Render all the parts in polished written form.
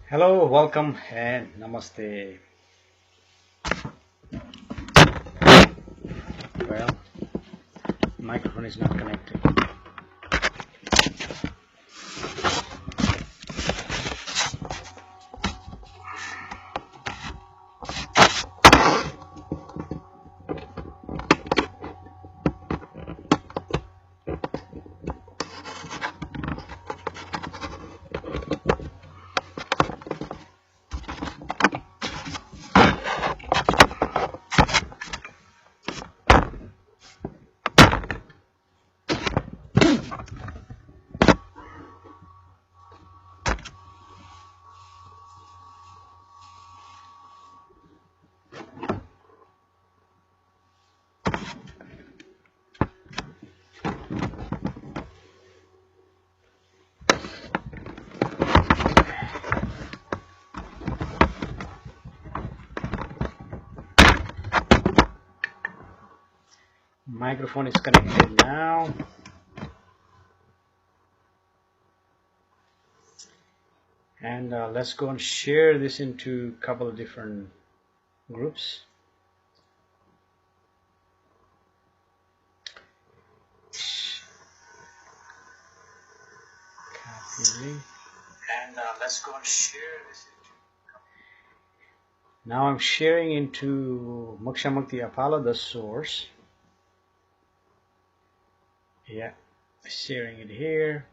Hello, welcome, and namaste. Well, microphone is not connected. Microphone is connected now. And let's go and share this into a couple of different groups. Copy link. And let's go and share this into. Now I'm sharing into Moksha Mukti Apollo, the source. Yeah, sharing it here.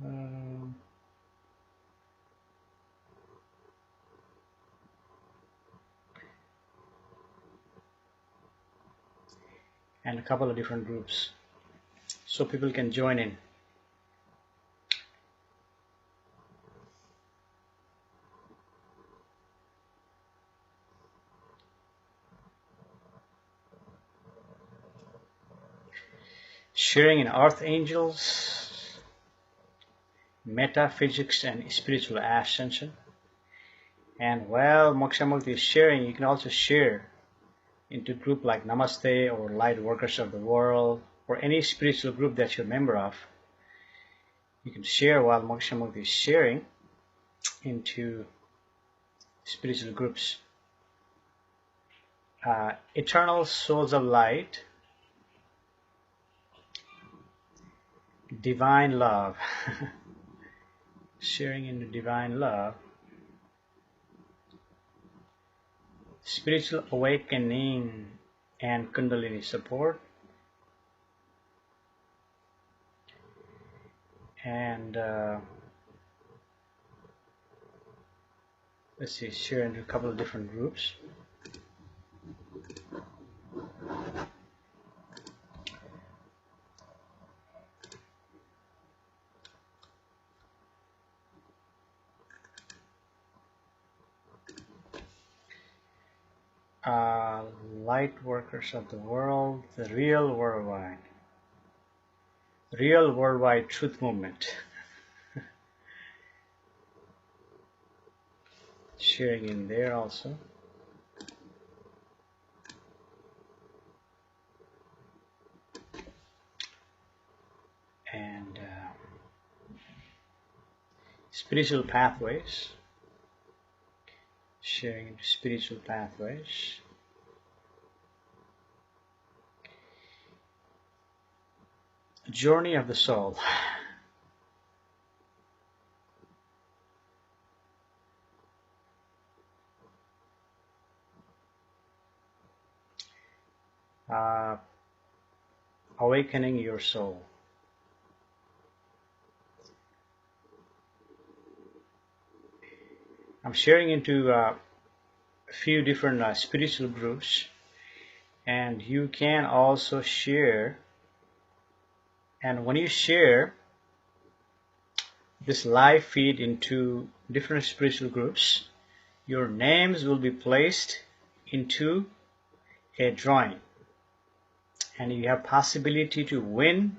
And a couple of different groups so people can join in. Sharing in Archangels, metaphysics and spiritual ascension. And while Moksha Mukti is sharing, you can also share into group like Namaste or Light Workers of the World or any spiritual group that you're a member of. You can share while Moksha Mukti is sharing into spiritual groups. Eternal Souls of Light, Divine Love, sharing into Divine Love, Spiritual Awakening and Kundalini Support, and let's see, share into a couple of different groups. Light Workers of the World, the Real Worldwide Truth Movement. Sharing in there also. And Spiritual Pathways. Sharing into Spiritual Pathways. Journey of the Soul. Awakening your soul. I'm sharing into a few different spiritual groups, and you can also share. And when you share this live feed into different spiritual groups, your names will be placed into a drawing, and you have possibility to win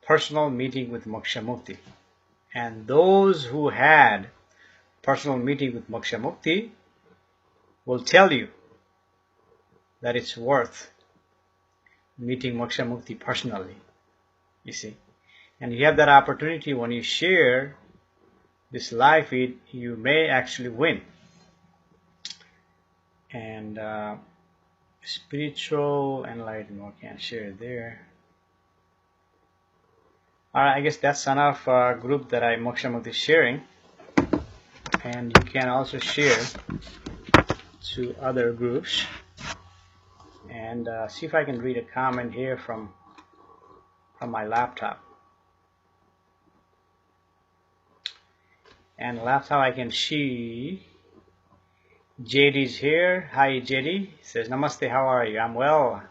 personal meeting with Moksha Mukti. And those who had personal meeting with Moksha Mukti will tell you that it's worth meeting Moksha Mukti personally. you see. And you have that opportunity when you share this live feed, you may actually win. And spiritual enlightenment, can't share it there. Alright, I guess that's enough group that Moksha Mukti is sharing. And you can also share to other groups. And see if I can read a comment here from my laptop. And laptop I can see JD's here. Hi JD. Says Namaste, how are you? I'm well.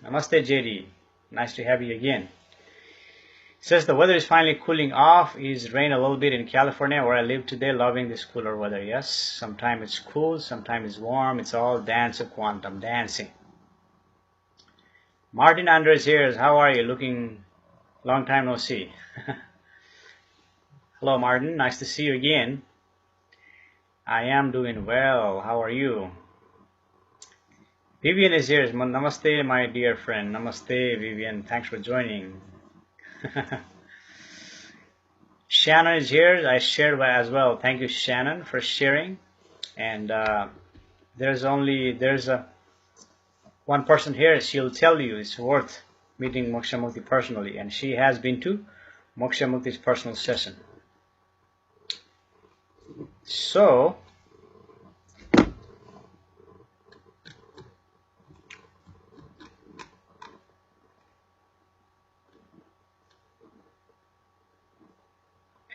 Namaste JD. Nice to have you again. Says the weather is finally cooling off. Is rain a little bit in California where I live today. Loving this cooler weather. Yes. Sometimes it's cool, sometimes it's warm. It's all dance of quantum dancing. Martin Andres here. How are you? Looking long time no see. Hello Martin. Nice to see you again. I am doing well. How are you? Vivian is here. Namaste, my dear friend. Namaste, Vivian. Thanks for joining. Shannon is here. I shared as well. Thank you, Shannon, for sharing. And there's one person here. She'll tell you it's worth meeting Moksha Mukti personally, and she has been to Moksha Mukti's personal session. So,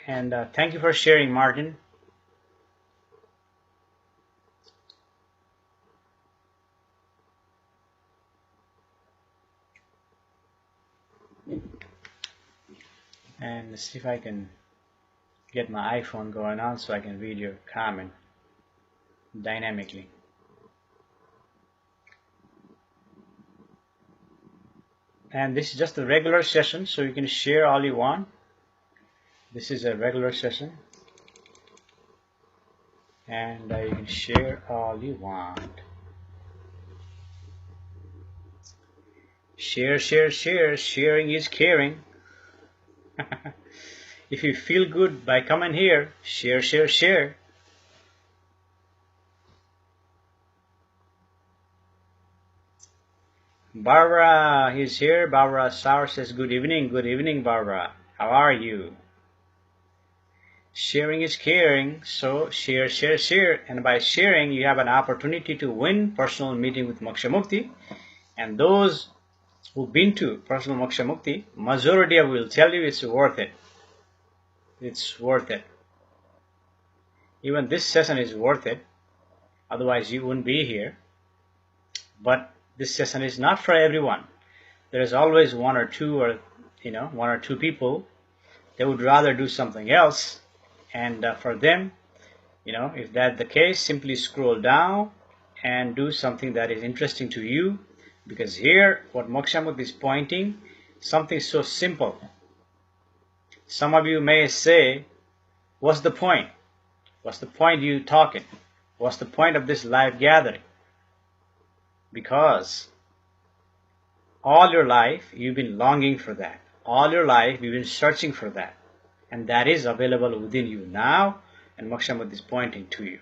and thank you for sharing, Martin. And let's see if I can get my iPhone going on so I can read your comment dynamically. And this is just a regular session, so you can share all you want. This is a regular session, and you can share all you want. Share, share, share. Sharing is caring. If you feel good by coming here, share, share, share. Barbara is here. Barbara Sauer says, good evening. Good evening, Barbara. How are you? Sharing is caring, so share, share, share. And by sharing, you have an opportunity to win personal meeting with Moksha Mukti. And those who've been to personal Moksha Mukti, majority will tell you it's worth it. It's worth it. Even this session is worth it. Otherwise, you wouldn't be here. But this session is not for everyone. There is always one or two people. They would rather do something else. And for them, if that's the case, simply scroll down and do something that is interesting to you. Because here, what Moksha Mukti is pointing, something so simple. Some of you may say, what's the point? What's the point you talking? What's the point of this live gathering? Because all your life, you've been longing for that. All your life, you've been searching for that. And that is available within you now, and Moksha Mukti is pointing to you.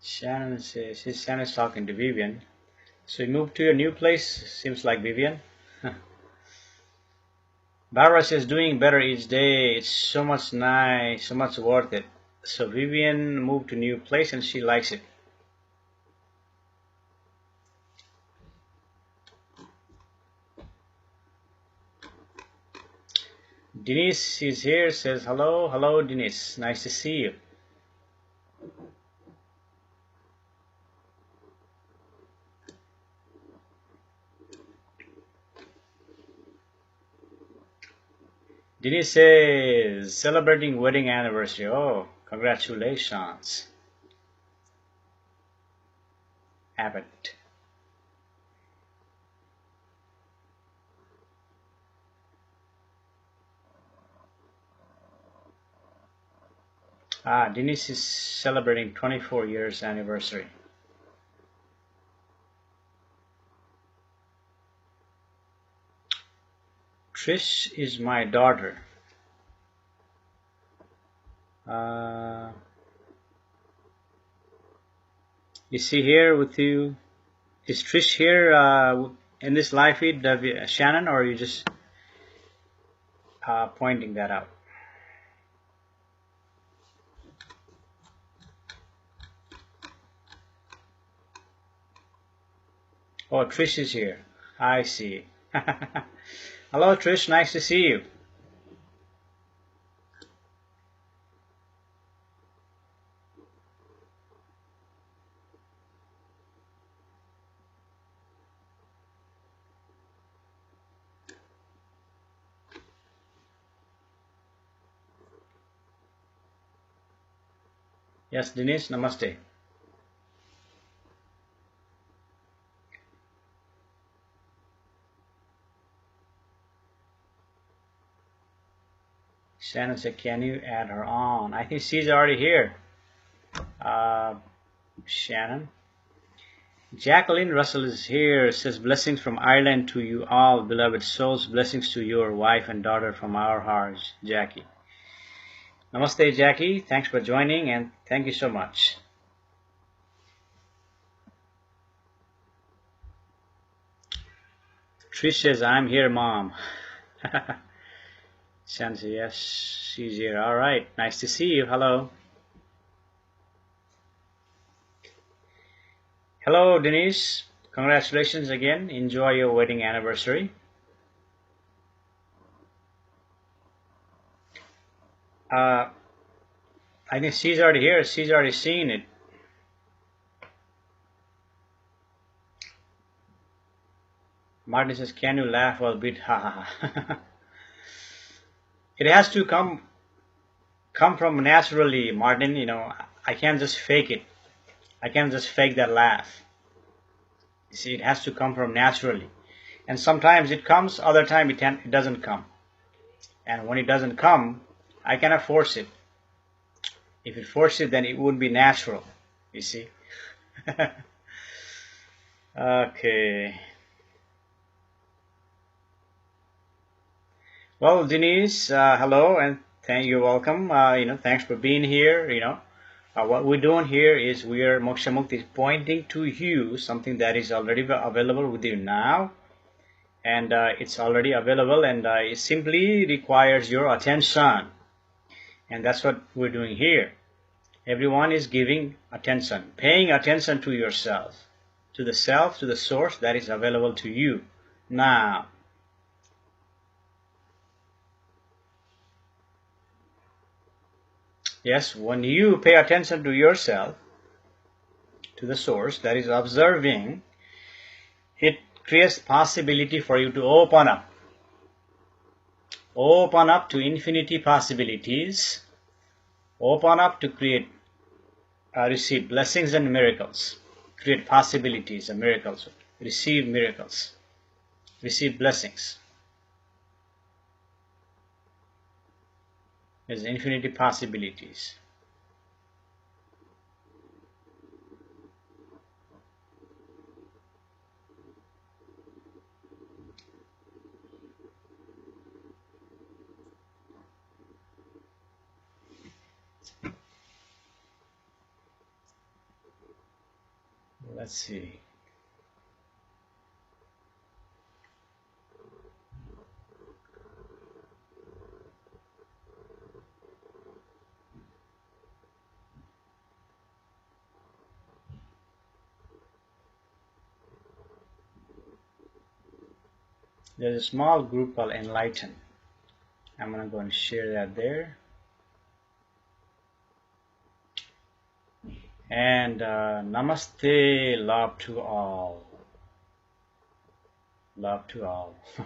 Shannon says, Shannon's talking to Vivian. So you moved to your new place, seems like Vivian. Barbara says, doing better each day. It's so much nice, so much worth it. So Vivian moved to a new place and she likes it. Denise is here, says hello. Hello Denise, nice to see you. Denise says, celebrating wedding anniversary. Oh, congratulations. Abbott. Denise is celebrating 24 years anniversary. Trish is my daughter. Is she here with you? Is Trish here in this live feed, Shannon, or are you just pointing that out? Oh, Trish is here. I see. Hello, Trish. Nice to see you. Yes, Denise, namaste. Shannon said, can you add her on? I think she's already here. Shannon. Jacqueline Russell is here. Says, blessings from Ireland to you all, beloved souls. Blessings to your wife and daughter from our hearts, Jackie. Namaste, Jackie. Thanks for joining, and thank you so much. Trish says, I'm here, Mom. Shannon says, yes, she's here. All right. Nice to see you. Hello. Hello, Denise. Congratulations again. Enjoy your wedding anniversary. I think she's already here. She's already seen it. Martin says, can you laugh a bit? Ha ha ha. It has to come from naturally, Martin. You know, I can't just fake it. I can't just fake that laugh. You see, it has to come from naturally. And sometimes it comes, other time it doesn't come. And when it doesn't come, I cannot force it. If it forces it, then it wouldn't be natural. You see? Okay. Well, Denise, hello, and you're welcome. Thanks for being here. What we're doing here is Moksha Mukti is pointing to you something that is already available with you now, and it's already available, and it simply requires your attention, and that's what we're doing here. Everyone is giving attention, paying attention to yourself, to the self, to the source that is available to you now. Yes, when you pay attention to yourself, to the source that is observing, it creates possibility for you to open up. Open up to infinity possibilities. Open up to receive blessings and miracles. Create possibilities and miracles. Receive miracles. Receive blessings. There's infinity possibilities. Let's see. There's a small group called Enlighten. I'm going to go and share that there. And namaste, love to all. Love to all. I'm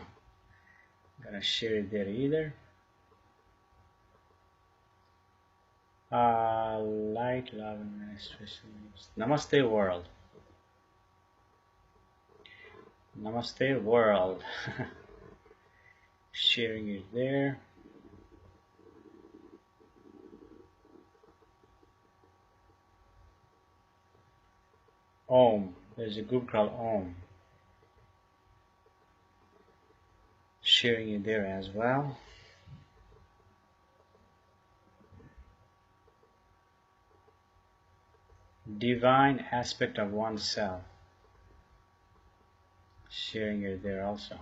going to share it there either. Light, love, and manifestation. Namaste, world. Namaste, world. Sharing it there. Om. There's a group called Om. Sharing it there as well. Divine aspect of oneself. Sharing it there also.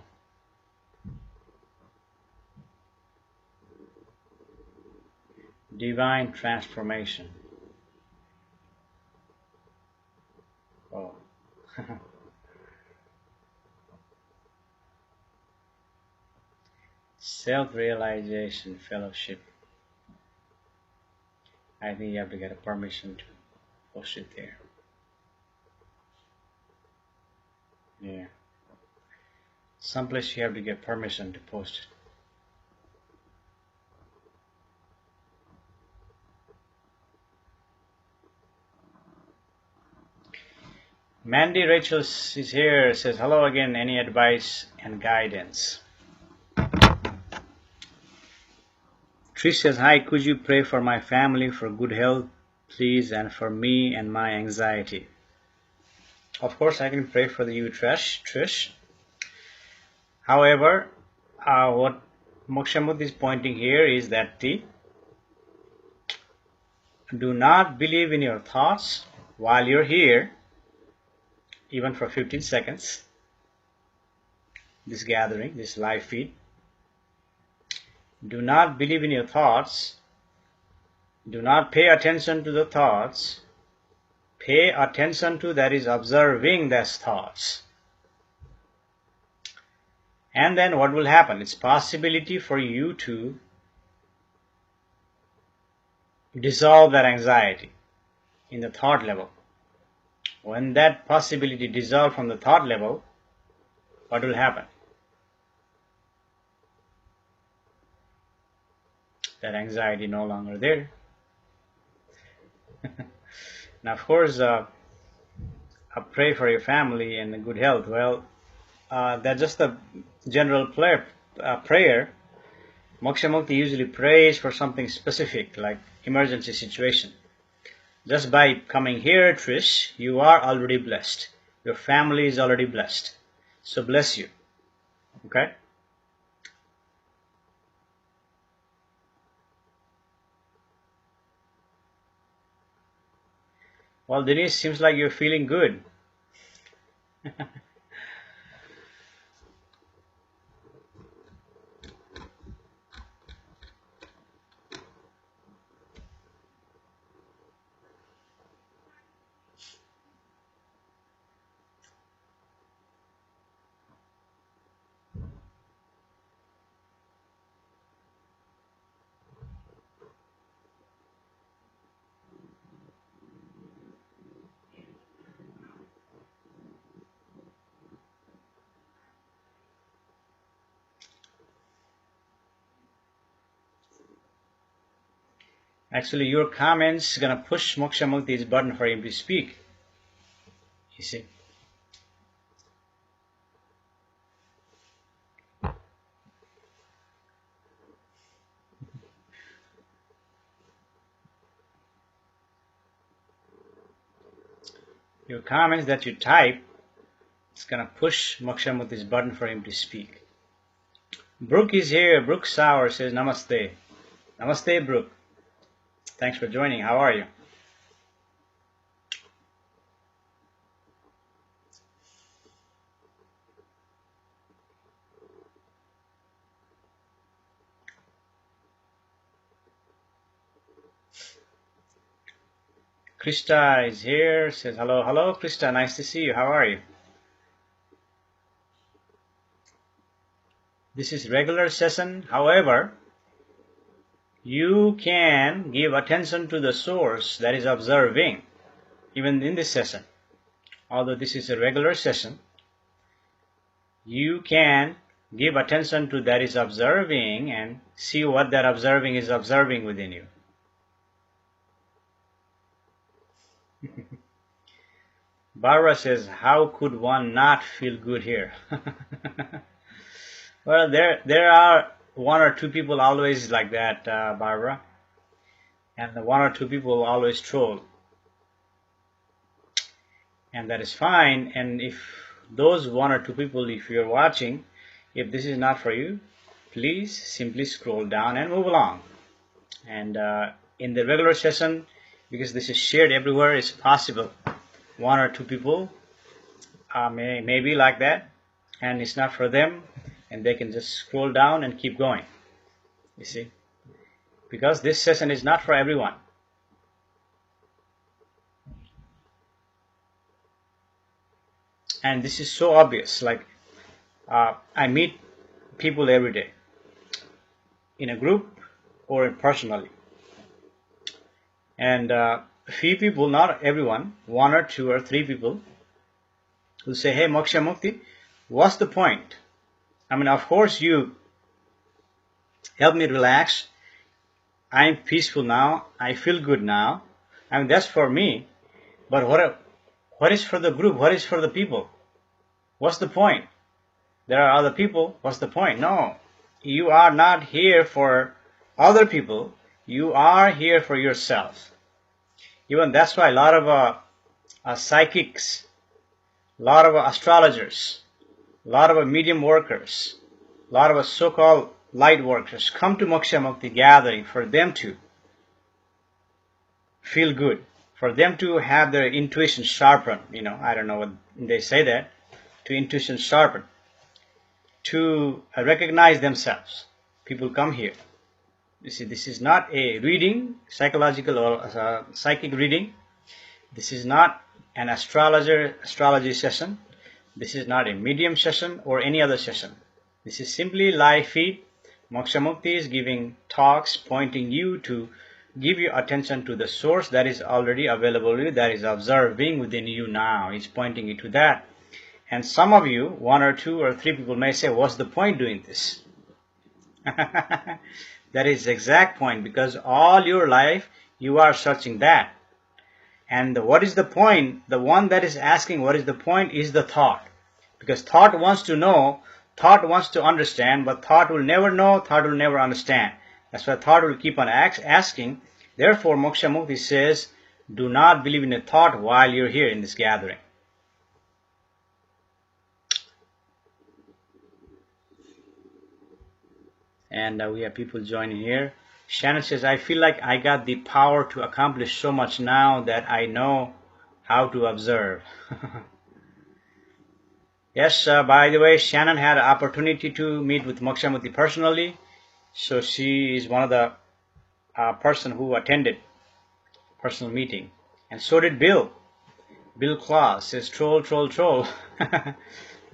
Divine transformation. Oh. Self-realization fellowship. I think you have to get a permission to post it there. Yeah. Someplace you have to get permission to post it. Mandy Rachel is here, says hello again, any advice and guidance? Trish says, hi, could you pray for my family for good health, please, and for me and my anxiety? Of course, I can pray for you, Trish. However, what Moksha Mukti is pointing here is that do not believe in your thoughts while you're here, even for 15 seconds, this gathering, this live feed. Do not believe in your thoughts. Do not pay attention to the thoughts. Pay attention to that is observing those thoughts. And then what will happen? It's possibility for you to dissolve that anxiety in the thought level. When that possibility dissolves from the thought level, what will happen? That anxiety no longer there. Now, of course, I pray for your family and good health. Well, that's just a general prayer. Moksha Mukti usually prays for something specific, like emergency situation. Just by coming here, Trish, you are already blessed. Your family is already blessed. So bless you. Okay? Well, Denise, seems like you're feeling good. Actually, your comments gonna push Moksha Mukti's button for him to speak. You see? Your comments that you type, it's gonna push Moksha Mukti's button for him to speak. Brooke is here. Brooke Sauer says namaste. Namaste, Brooke. Thanks for joining. How are you? Krista is here. Says hello. Hello, Krista. Nice to see you. How are you? This is regular session. However, you can give attention to the source that is observing, even in this session. Although this is a regular session, you can give attention to that is observing and see what that observing is observing within you. Barbara says, how could one not feel good here? Well, there are one or two people always like that, Barbara. And the one or two people always troll. and that is fine. And if those one or two people, if you're watching, if this is not for you, please simply scroll down and move along. And in the regular session, because this is shared everywhere, it's possible one or two people may be like that, and it's not for them, and they can just scroll down and keep going, you see, because this session is not for everyone. And this is so obvious. Like I meet people every day in a group or personally, and few people, not everyone, one or two or three people who say, hey Moksha Mukti, what's the point? I mean, of course you help me relax, I'm peaceful now, I feel good now. I mean, that's for me, but what is for the group? What is for the people? What's the point? There are other people, what's the point? No, you are not here for other people, you are here for yourself. Even that's why a lot of psychics, a lot of astrologers, a lot of medium workers, a lot of so-called light workers come to Moksha Mukti gathering for them to feel good, for them to have their intuition sharpened. I don't know what they say, that to intuition sharpened, to recognize themselves. People come here. You see, this is not a reading, psychological or psychic reading. This is not an astrology session. This is not a medium session or any other session. This is simply live feed. Moksha Mukti is giving talks, pointing you to give your attention to the source that is already available to you, that is observing within you now. He's pointing you to that. And some of you, one or two or three people may say, what's the point doing this? That is the exact point, because all your life you are searching that. And what is the point? The one that is asking what is the point is the thought. Because thought wants to know, thought wants to understand, but thought will never know, thought will never understand. That's why thought will keep on asking. Therefore, Moksha Mukti says, do not believe in a thought while you're here in this gathering. And we have people joining here. Shannon says, I feel like I got the power to accomplish so much now that I know how to observe. Yes, by the way, Shannon had an opportunity to meet with Moksha Mukti personally. So she is one of the person who attended personal meeting. And so did Bill. Bill Claus says, troll, troll, troll.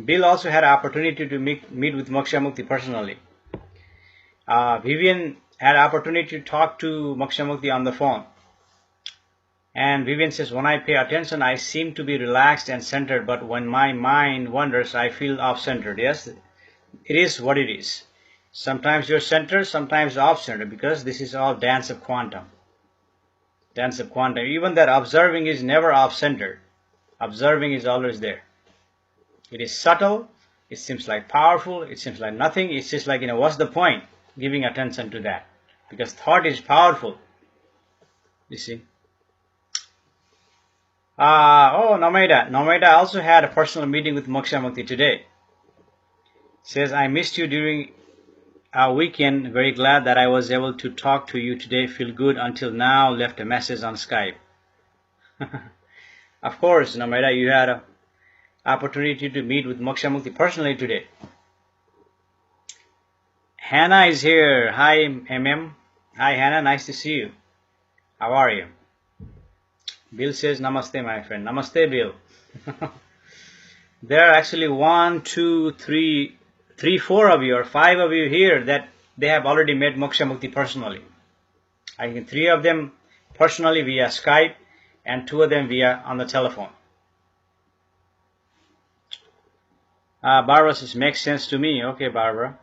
Bill also had an opportunity to meet with Moksha Mukti personally. Vivian had an opportunity to talk to Moksha Mukti on the phone. And Vivian says, when I pay attention, I seem to be relaxed and centered, but when my mind wanders, I feel off-centered. Yes, it is what it is. Sometimes you're centered, sometimes off-centered, because this is all dance of quantum. Dance of quantum. Even that observing is never off-centered. Observing is always there. It is subtle. It seems like powerful. It seems like nothing. It's just like, what's the point? Giving attention to that. Because thought is powerful. You see. Nomaida. Nomaida also had a personal meeting with Moksha Mukti today. Says, I missed you during our weekend. Very glad that I was able to talk to you today. Feel good until now. Left a message on Skype. Of course, Nomaida, you had an opportunity to meet with Moksha Mukti personally today. Hannah is here. Hi, MM. Hi, Hannah. Nice to see you. How are you? Bill says, Namaste, my friend. Namaste, Bill. There are actually 1, 2, 3, 4 of you or 5 of you here that they have already met Moksha Mukti personally. I think 3 of them personally via Skype and 2 of them via on the telephone. Barbara says, makes sense to me. Okay, Barbara.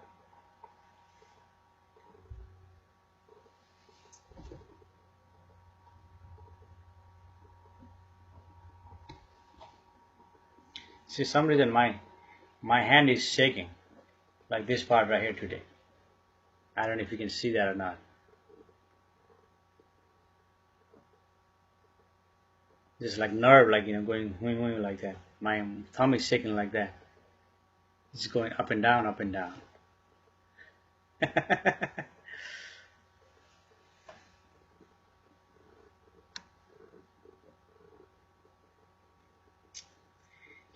See, some reason my hand is shaking, like this part right here today. I don't know if you can see that or not. It's like nerve, like, going like that. My thumb is shaking like that. It's going up and down, up and down.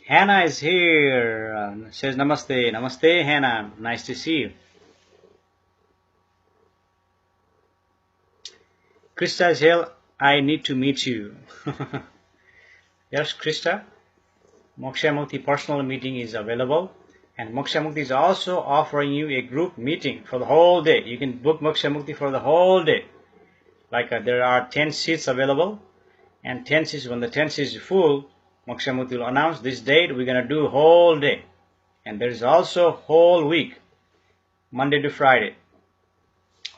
Hannah is here. Says namaste. Namaste, Hannah. Nice to see you. Krista is here. I need to meet you. Yes, Krista. Moksha Mukti personal meeting is available. And Moksha Mukti is also offering you a group meeting for the whole day. You can book Moksha Mukti for the whole day. Like there are 10 seats available. And 10 seats, when the 10 seats is full, Moksha Mukti will announce this date we're going to do whole day. And there is also whole week, Monday to Friday.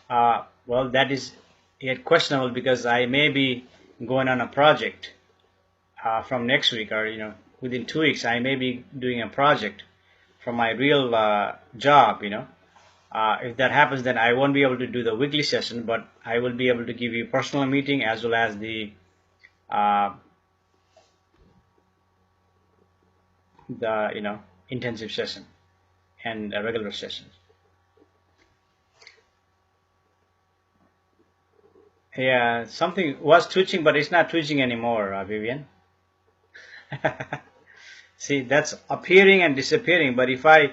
Well, that is yet questionable because I may be going on a project from next week, or within 2 weeks I may be doing a project from my real job. If that happens, then I won't be able to do the weekly session, but I will be able to give you personal meeting as well as the intensive session and regular sessions. Yeah, something was twitching, but it's not twitching anymore, Vivian. See, that's appearing and disappearing, but if I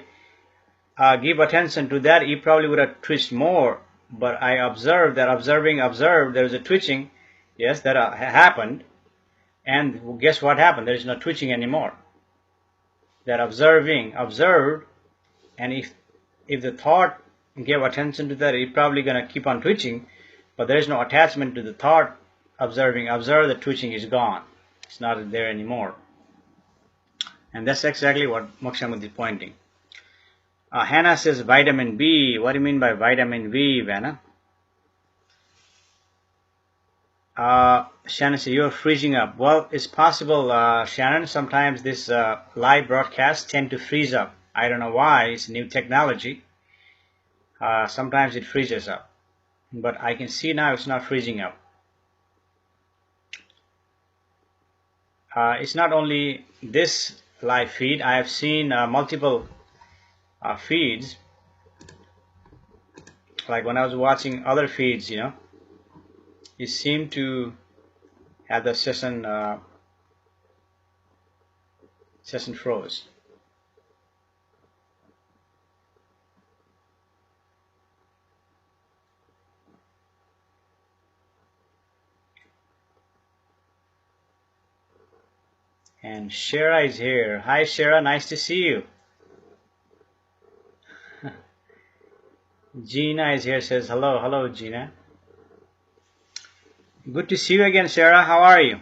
give attention to that, it probably would have twitched more. But I observed that observed, there was a twitching. Yes, that happened. And guess what happened? There is no twitching anymore. That observed, and if the thought gave attention to that, it's probably going to keep on twitching, but there is no attachment to the thought. Observe, the twitching is gone. It's not there anymore. And that's exactly what Moksha Mukti is pointing. Hannah says vitamin B. What do you mean by vitamin B, Vanna? Shannon says you're freezing up. Well, it's possible, Shannon. Sometimes this live broadcasts tend to freeze up. I don't know why. It's new technology. Sometimes it freezes up. But I can see now it's not freezing up. It's not only this live feed. I have seen multiple feeds. Like when I was watching other feeds, it seemed to have the session froze. And Shara is here. Hi Shara, nice to see you. Gina is here, says hello. Hello Gina. Good to see you again, Shara. How are you?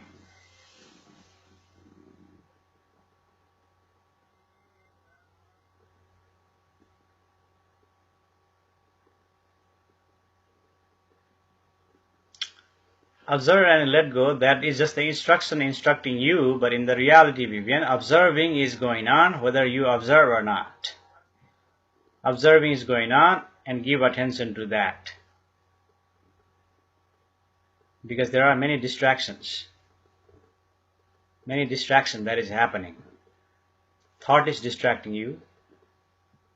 Observe and let go, that is just the instruction instructing you, but in the reality, Vivian, observing is going on whether you observe or not. Observing is going on, and give attention to that. Because there are many distractions. Many distractions that is happening. Thought is distracting you.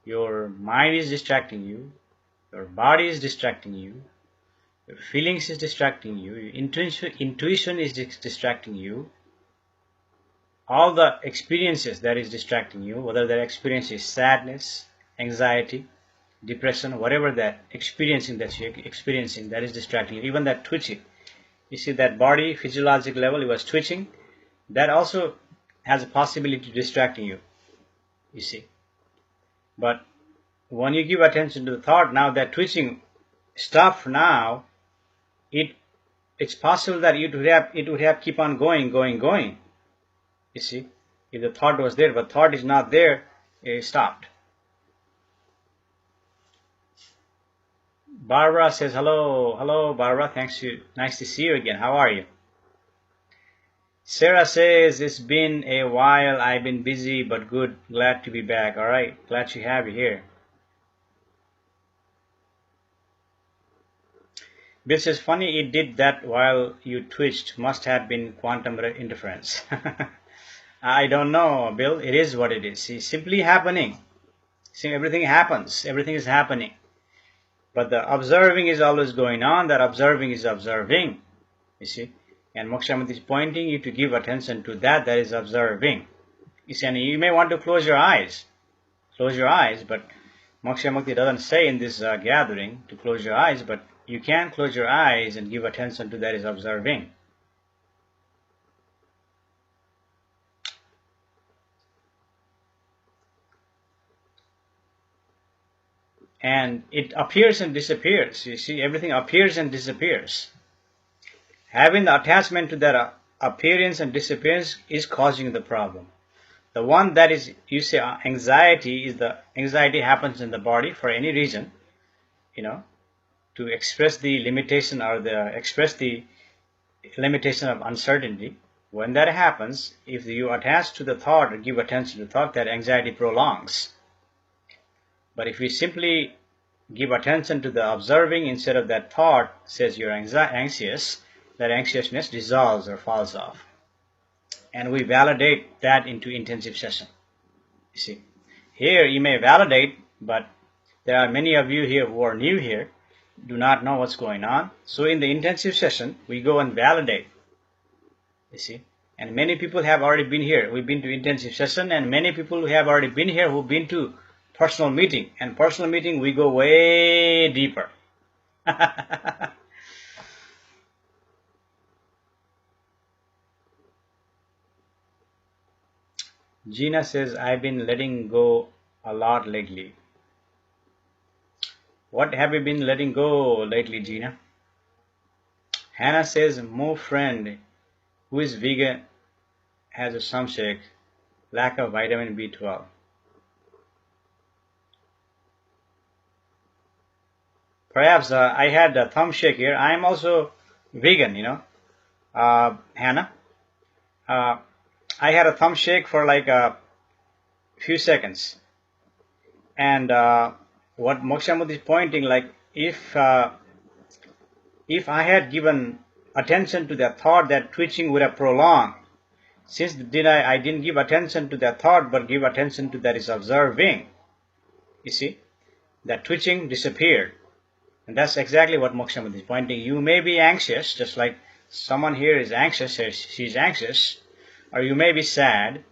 Your mind is distracting you. Your body is distracting you. Your feelings is distracting you. Your intuition is distracting you. All the experiences that is distracting you, whether that experience is sadness, anxiety, depression, whatever that experiencing that you're experiencing, that is distracting you. Even that twitching. You see that body, physiological level, it was twitching. That also has a possibility to distracting you. You see. But when you give attention to the thought, now that twitching stopped now, it's possible that it would have keep on going. You see, if the thought was there, but thought is not there, it stopped. Barbara says hello Barbara, thanks you, nice to see you again. How are you? Sarah says it's been a while, I've been busy but good, glad to be back. All right, glad to have you here. This is funny, it did that while you twitched. Must have been quantum interference. I don't know, Bill. It is what it is. It's simply happening. See, everything happens. Everything is happening. But the observing is always going on. That observing is observing. You see. And Moksha Mukti is pointing you to give attention to that is observing. You see, and you may want to close your eyes. Close your eyes, but Moksha Mukti doesn't say in this gathering to close your eyes, but you can close your eyes and give attention to that is observing. And it appears and disappears. You see, everything appears and disappears. Having the attachment to that appearance and disappearance is causing the problem. The one that is, you say, anxiety is the anxiety happens in the body for any reason, to express the limitation or express the limitation of uncertainty. When that happens, if you attach to the thought or give attention to the thought, that anxiety prolongs. But if we simply give attention to the observing instead of that thought says you're anxious, that anxiousness dissolves or falls off. And we validate that into intensive session. You see, here you may validate, but there are many of you here who are new here, do not know what's going on. So in the intensive session, we go and validate. You see, and many people have already been here. We've been to intensive session, and many people who have already been here who've been to personal meeting. And personal meeting, we go way deeper. Gina says, I've been letting go a lot lately. What have you been letting go lately, Gina? Hannah says, Mo friend who is vegan has a samshake, lack of vitamin B12. Perhaps I had a thumb shake here. I am also vegan, Hannah. I had a thumb shake for like a few seconds. And what Moksha Mukti is pointing, like if I had given attention to that thought, that twitching would have prolonged. Since I didn't give attention to that thought, but give attention to that is observing, you see, that twitching disappeared. And that's exactly what Moksha Mukti is pointing. You may be anxious, just like someone here is anxious, she's anxious, or you may be sad.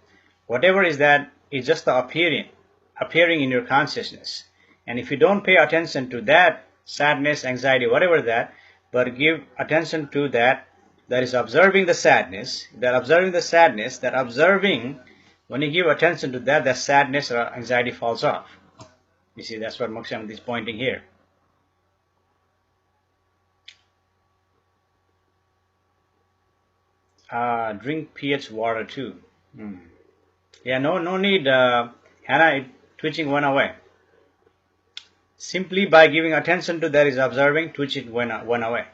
Whatever is that is just the appearing in your consciousness. And if you don't pay attention to that sadness, anxiety, whatever that, but give attention to that is observing the sadness, that observing, when you give attention to that sadness or anxiety falls off. You see, that's what Moksha Mukti is pointing here. Drink pH water too. Yeah, no need, Hannah, twitching went away. Simply by giving attention to that is observing, twitching went away.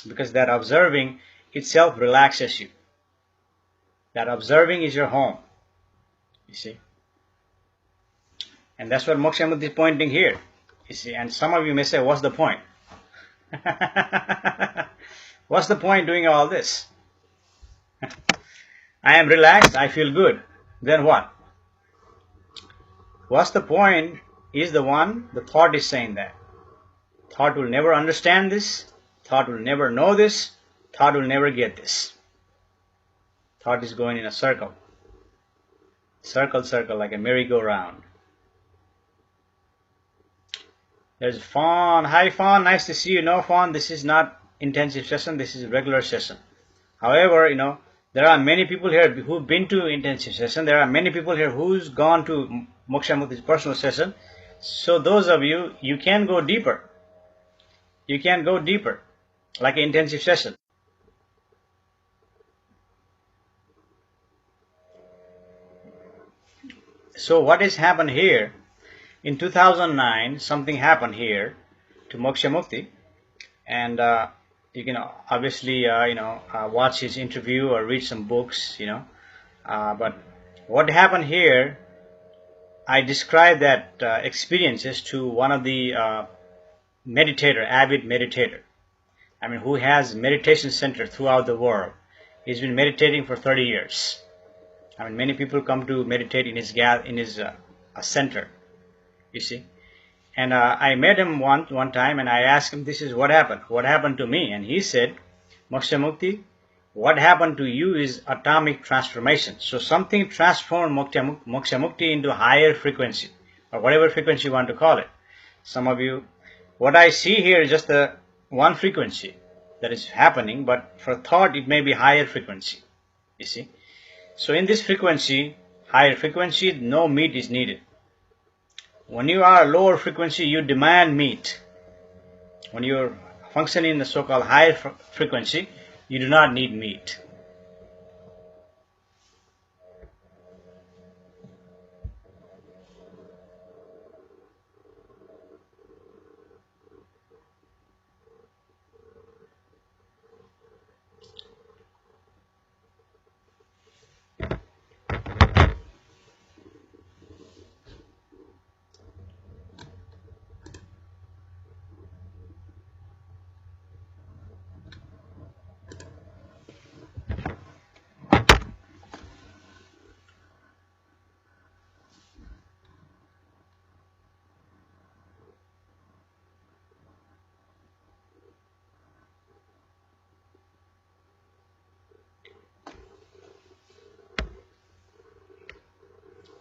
Because that observing itself relaxes you. That observing is your home. You see. And that's what Moksha Mukti is pointing here. You see, and some of you may say, what's the point? What's the point doing all this? I am relaxed, I feel good. Then what? What's the point is the one, the thought is saying that. Thought will never understand this. Thought will never know this. Thought will never get this. Thought is going in a circle. Circle, like a merry-go-round. There's Fawn. Hi Fawn, nice to see you. No Fawn, this is not intensive session, this is regular session. However, there are many people here who've been to intensive session. There are many people here who's gone to Moksha Mukti's personal session. So those of you, you can go deeper. You can go deeper, like an intensive session. So what has happened here? In 2009, something happened here to Moksha Mukti, and you can obviously watch his interview or read some books, but what happened here, I described that experiences to one of the avid meditator. I mean, who has meditation center throughout the world. He's been meditating for 30 years. I mean, many people come to meditate in his center, you see. And I met him one time, and I asked him, "This is what happened. What happened to me?" And he said, "Moksha Mukti, what happened to you is atomic transformation. So something transformed Moksha Mukti into higher frequency, or whatever frequency you want to call it. Some of you, what I see here is just the one frequency that is happening, but for thought it may be higher frequency, you see. So in this frequency, higher frequency, no meat is needed. When you are lower frequency, you demand meat. When you're functioning in the so-called higher frequency, you do not need meat."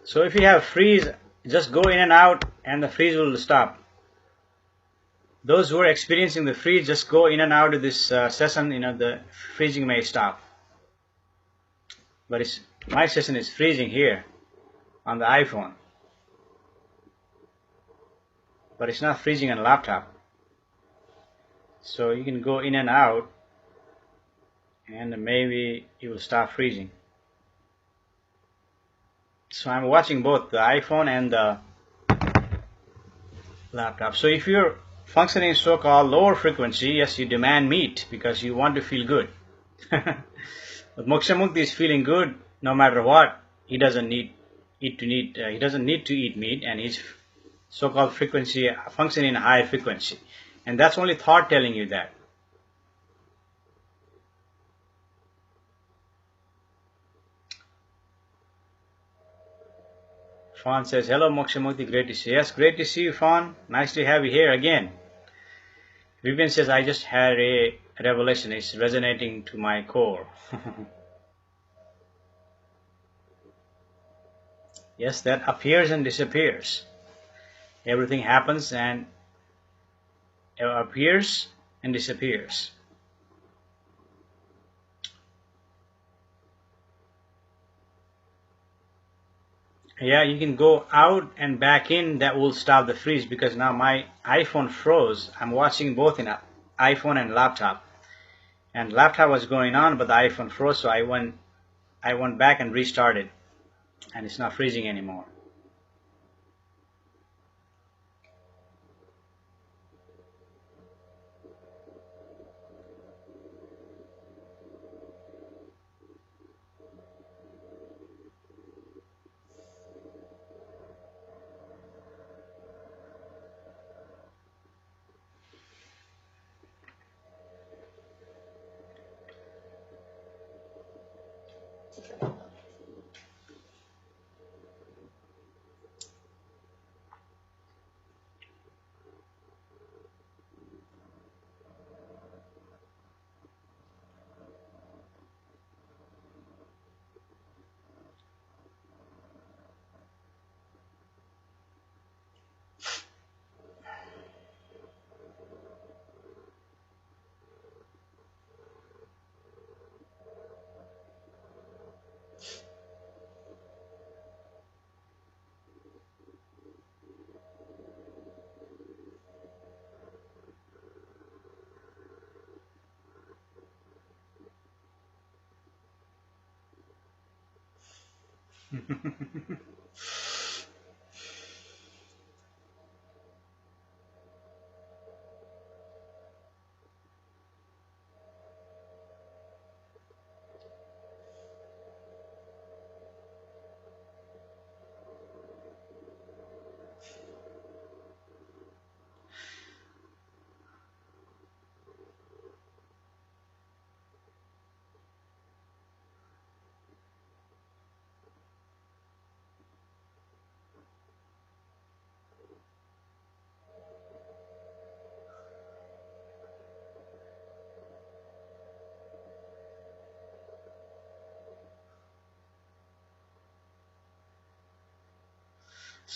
So if you have freeze, just go in and out and the freeze will stop. Those who are experiencing the freeze, just go in and out of this session, the freezing may stop. But my session is freezing here on the iPhone. But it's not freezing on laptop. So you can go in and out and maybe it will stop freezing. So I'm watching both the iPhone and the laptop. So if you're functioning in so-called lower frequency, yes, you demand meat because you want to feel good. But Moksha Mukti is feeling good no matter what. He doesn't need he doesn't need to eat meat, and he's so-called frequency functioning in higher frequency. And that's only thought telling you that. Fawn says, "Hello Moksha Mukti, great to see you." Yes, great to see you, Fawn. Nice to have you here again. Vivian says, "I just had a revelation. It's resonating to my core." Yes, that appears and disappears. Everything happens and appears and disappears. Yeah, you can go out and back in. That will stop the freeze because now my iPhone froze. I'm watching both in iPhone and laptop. And laptop was going on, but the iPhone froze, so I went back and restarted. And it's not freezing anymore.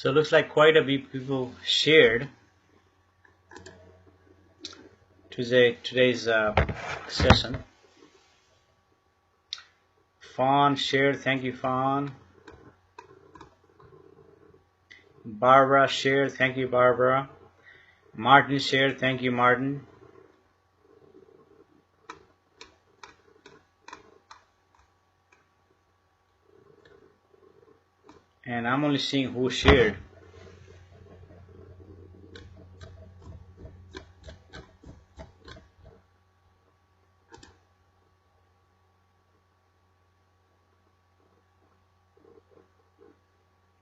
So it looks like quite a few people shared today's session. Fawn shared, thank you, Fawn. Barbara shared, thank you, Barbara. Martin shared, thank you, Martin. And I'm only seeing who shared.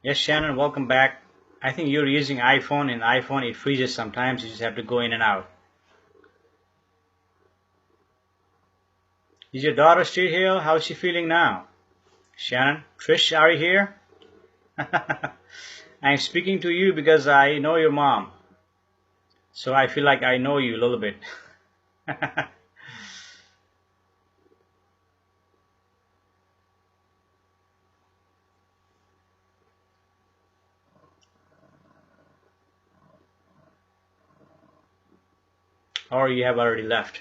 Yes, Shannon, welcome back. I think you're using iPhone, and iPhone, it freezes sometimes. You just have to go in and out. Is your daughter still here? How's she feeling now? Shannon, Trish, are you here? I'm speaking to you because I know your mom. So I feel like I know you a little bit. Or you have already left.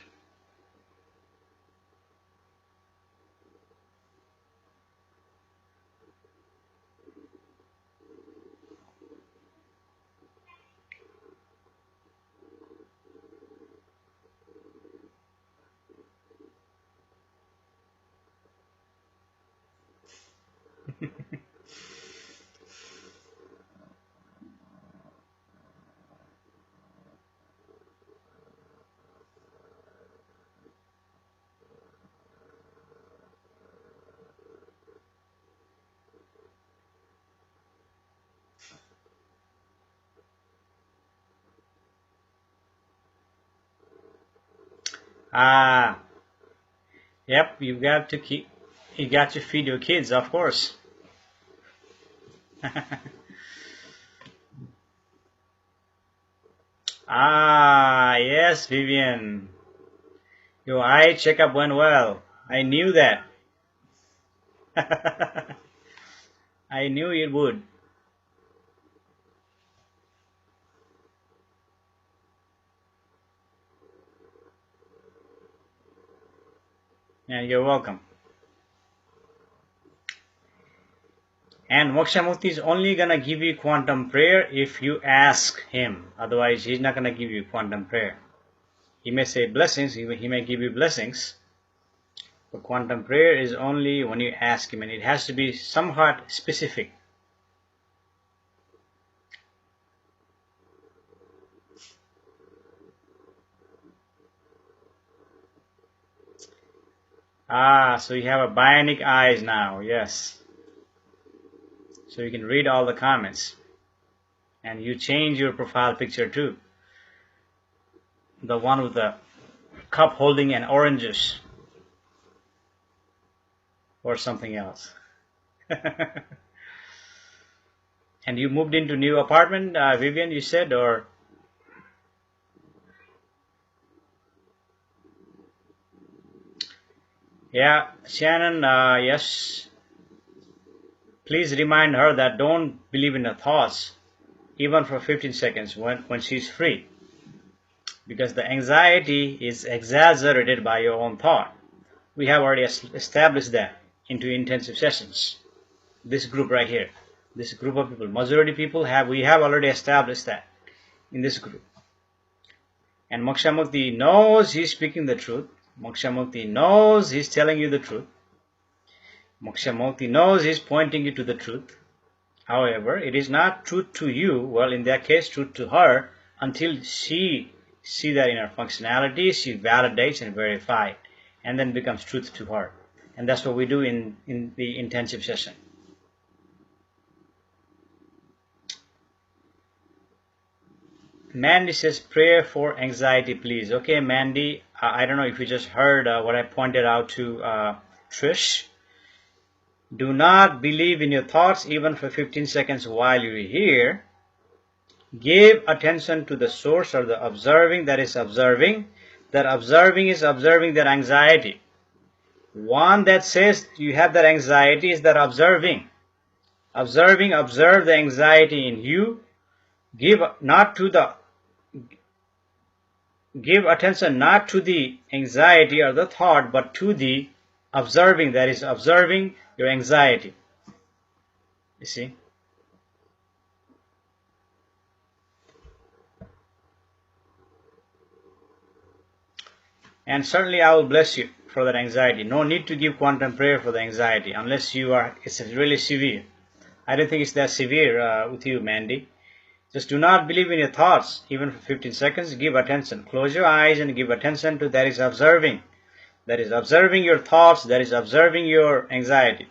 Ah, yep, you got to feed your kids, of course. Ah, yes, Vivian. Your eye checkup went well. I knew that. I knew it would. And you're welcome. And Moksha Mukti is only gonna give you quantum prayer if you ask him. Otherwise, he's not gonna give you quantum prayer. He may say blessings, he may give you blessings. But quantum prayer is only when you ask him, and it has to be somewhat specific. Ah, so you have a bionic eyes now, yes. So you can read all the comments. And you change your profile picture too. The one with the cup holding an orange juice. Or something else. And you moved into new apartment, Vivian, you said, or? Yeah, Shannon, yes. Please remind her that don't believe in her thoughts, even for 15 seconds when she's free. Because the anxiety is exaggerated by your own thought. We have already established that into intensive sessions. This group right here, this group of people, majority people we have already established that in this group. And Moksha Mukti knows he's speaking the truth. Moksha Mukti knows he's telling you the truth. Moksha Mukti knows he's pointing you to the truth. However, it is not truth to you, well, in that case, truth to her, until she sees that in her functionality, she validates and verifies, and then becomes truth to her. And that's what we do in the intensive session. Mandy says, prayer for anxiety, please. Okay, Mandy, I don't know if you just heard what I pointed out to Trish. Do not believe in your thoughts even for 15 seconds while you're here. Give attention to the source or the observing that is observing. That observing is observing that anxiety. One that says you have that anxiety is that observing. Observe the anxiety in you. Give attention not to the anxiety or the thought, but to the observing, that is observing your anxiety. You see? And certainly I will bless you for that anxiety. No need to give quantum prayer for the anxiety unless it's really severe. I don't think it's that severe with you, Mandy. Just do not believe in your thoughts, even for 15 seconds. Give attention. Close your eyes and give attention to that is observing. That is observing your thoughts. That is observing your anxiety.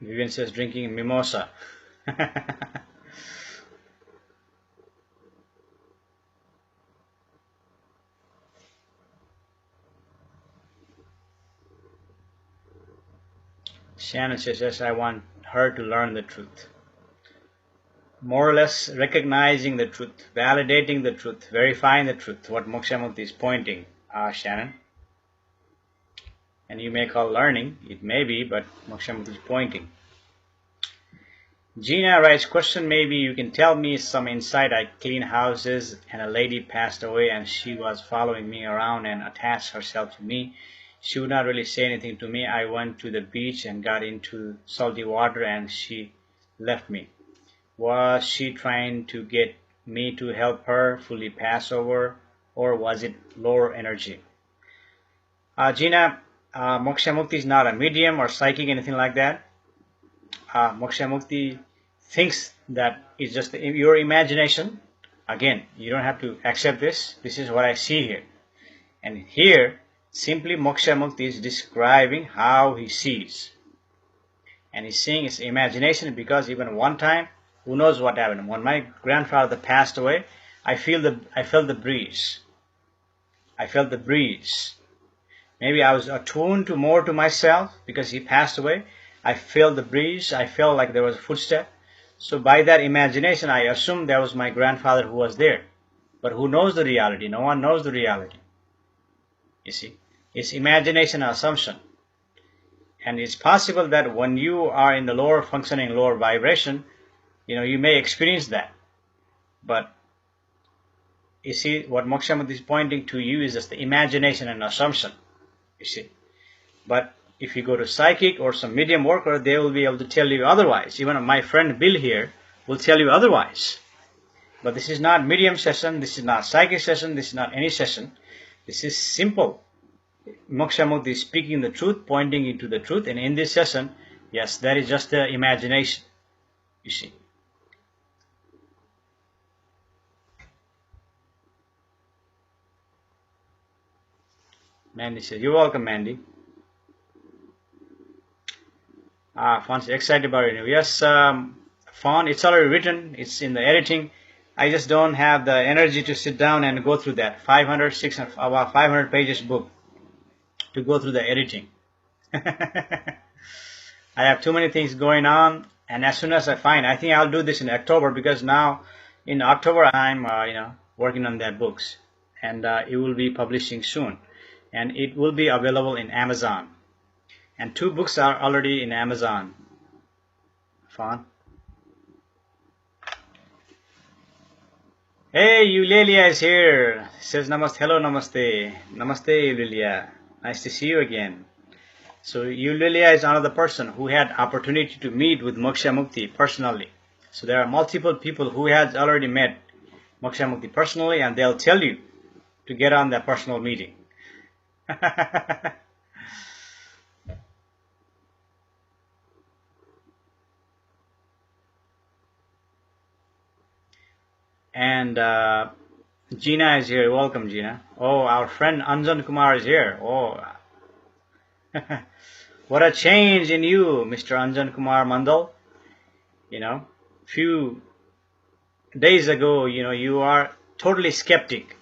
Vivian says drinking mimosa. Shannon says, yes, I want her to learn the truth. More or less recognizing the truth, validating the truth, verifying the truth, what Moksha Mukti is pointing, Shannon. And you may call learning, it may be, but Moksha Mukti is pointing. Gina writes, question, maybe you can tell me some insight. I clean houses and a lady passed away and she was following me around and attached herself to me. She would not really say anything to me. I went to the beach and got into salty water and she left me. Was she trying to get me to help her fully pass over, or was it lower energy? Gina, Moksha Mukti is not a medium or psychic, anything like that. Moksha Mukti thinks that it's just your imagination. Again, you don't have to accept this. This is what I see here. And here, simply Moksha Mukti is describing how he sees. And he's seeing his imagination because even one time, who knows what happened. When my grandfather passed away, I felt the breeze. I felt the breeze. Maybe I was attuned more to myself because he passed away. I felt the breeze. I felt like there was a footstep. So by that imagination, I assumed that was my grandfather who was there. But who knows the reality? No one knows the reality. You see, it's imagination and assumption. And it's possible that when you are in the lower functioning, lower vibration, you may experience that. But you see, what Moksha Mukti is pointing to you is just the imagination and assumption. You see. But if you go to psychic or some medium worker, they will be able to tell you otherwise. Even my friend Bill here will tell you otherwise. But this is not medium session, this is not psychic session, this is not any session. This is simple. Moksha Mukti is speaking the truth, pointing into the truth. And in this session, yes, that is just the imagination. You see. Mandy says, you're welcome, Mandy. Fawn's excited about it. Yes, Fawn, it's already written. It's in the editing. I just don't have the energy to sit down and go through that. 500 pages book to go through the editing. I have too many things going on. And as soon as I think I'll do this in October, because now in October I'm working on that books. And it will be publishing soon. And it will be available in Amazon. And 2 books are already in Amazon. Fawn. Hey, Eulalia is here. Says namaste. Hello, namaste. Namaste, Eulalia. Nice to see you again. So Eulalia is another person who had opportunity to meet with Moksha Mukti personally. So there are multiple people who has already met Moksha Mukti personally, and they'll tell you to get on that personal meeting. And Gina is here. Welcome, Gina. Oh, our friend Anjan Kumar is here. Oh, what a change in you, Mr. Anjan Kumar Mandal. Few days ago, you are totally skeptic.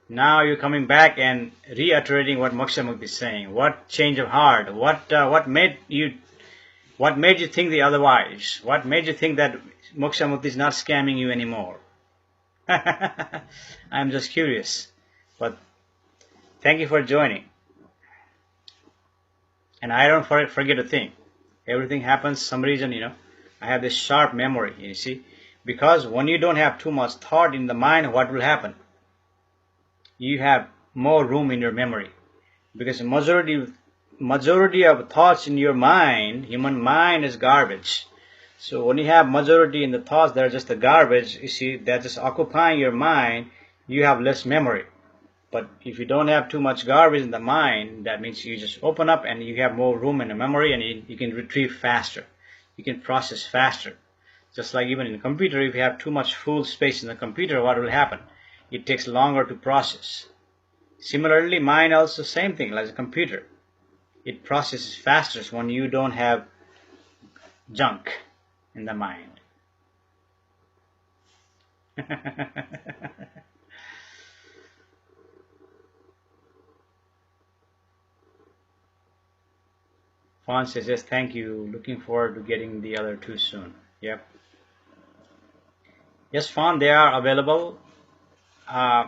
Now you're coming back and reiterating what Moksha Mukti is saying. What change of heart? What made you think the otherwise? What made you think that Moksha Mukti is not scamming you anymore? I'm just curious. But thank you for joining. And I don't forget a thing. Everything happens some reason. I have this sharp memory, you see. Because when you don't have too much thought in the mind, what will happen? You have more room in your memory. Because majority of thoughts in your mind, human mind is garbage. So when you have majority in the thoughts that are just the garbage, you see, they're just occupying your mind, you have less memory. But if you don't have too much garbage in the mind, that means you just open up and you have more room in the memory, and you can retrieve faster. You can process faster. Just like even in a computer, if you have too much full space in the computer, what will happen? It takes longer to process. Similarly, mind also same thing, like a computer. It processes faster when you don't have junk in the mind. Fawn says, yes, thank you. Looking forward to getting the other two soon. Yep. Yes, Fawn, they are available uh,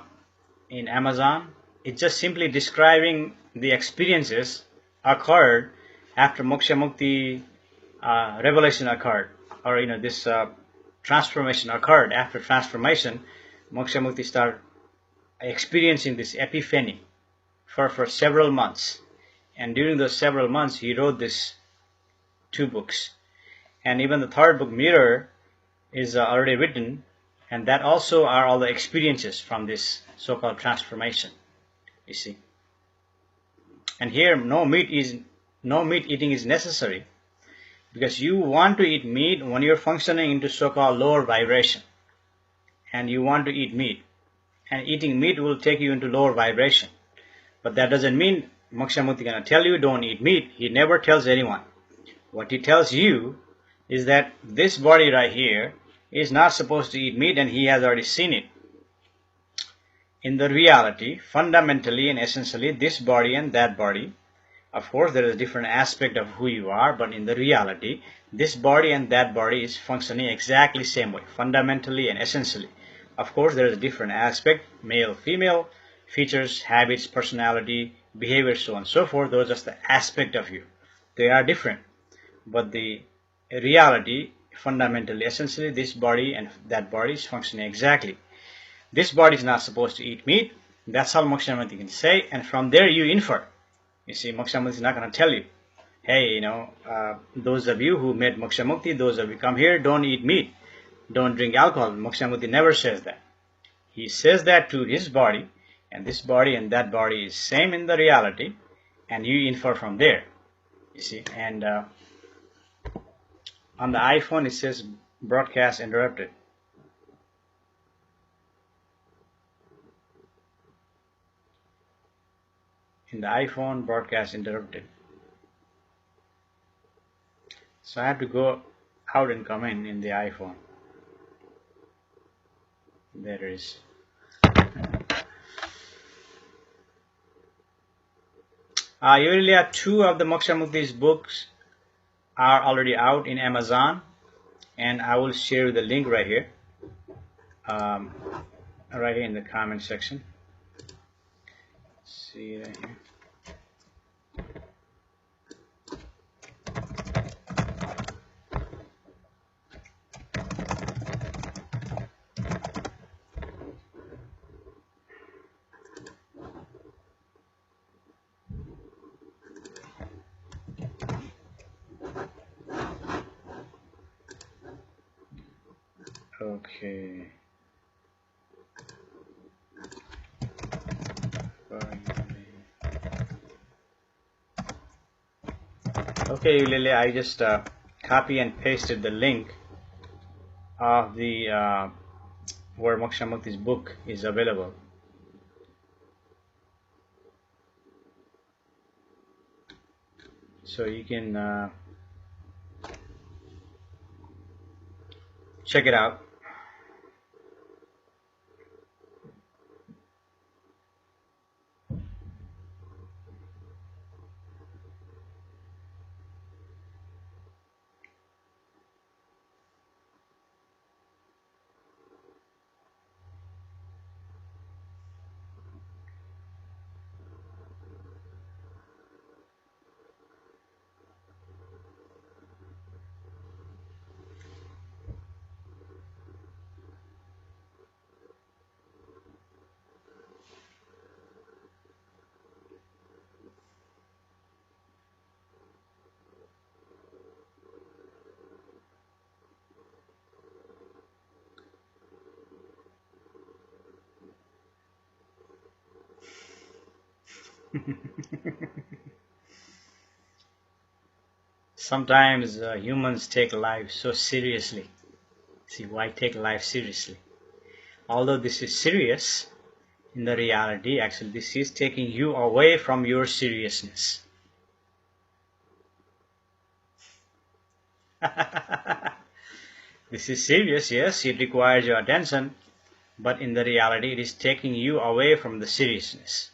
in Amazon. It's just simply describing the experiences occurred after Moksha Mukti revelation occurred, or this transformation occurred. After transformation, Moksha Mukti started experiencing this epiphany for several months, and during those several months, he wrote these two books, and even the third book, Mirror, is already written, and that also are all the experiences from this so-called transformation. You see, and here no meat eating is necessary, because you want to eat meat when you're functioning into so-called lower vibration, and you want to eat meat, and eating meat will take you into lower vibration. But that doesn't mean Moksha Mukti gonna tell you don't eat meat. He never tells anyone. What he tells you is that this body right here is not supposed to eat meat, and he has already seen it. In the reality, fundamentally and essentially, this body and that body, of course there is a different aspect of who you are, but in the reality, this body and that body is functioning exactly same way, fundamentally and essentially. Of course there is a different aspect, male, female, features, habits, personality, behavior, so on and so forth. Those are just the aspect of you. They are different. But the reality, fundamentally, essentially, this body and that body is functioning exactly. This body is not supposed to eat meat. That's how Moksha Mukti can say, and from there you infer. You see, Moksha Mukti is not going to tell you, hey, those of you who met Moksha Mukti, those of you come here, don't eat meat, don't drink alcohol. Moksha Mukti never says that. He says that to his body, and this body and that body is same in the reality, and you infer from there. You see, and on the iPhone it says broadcast interrupted. In the iPhone, broadcast interrupted. So I have to go out and come in the iPhone. There it is. Usually, two of the Moksha Mukti's books are already out in Amazon, and I will share the link right here, right here in the comment section. See right here. Okay. Okay, Lily, I just copy and pasted the link of the where Moksha Mukti's book is available. So you can check it out. Sometimes humans take life so seriously. See, why take life seriously? Although this is serious, in the reality, actually, this is taking you away from your seriousness. This is serious, yes, it requires your attention, but in the reality, it is taking you away from the seriousness.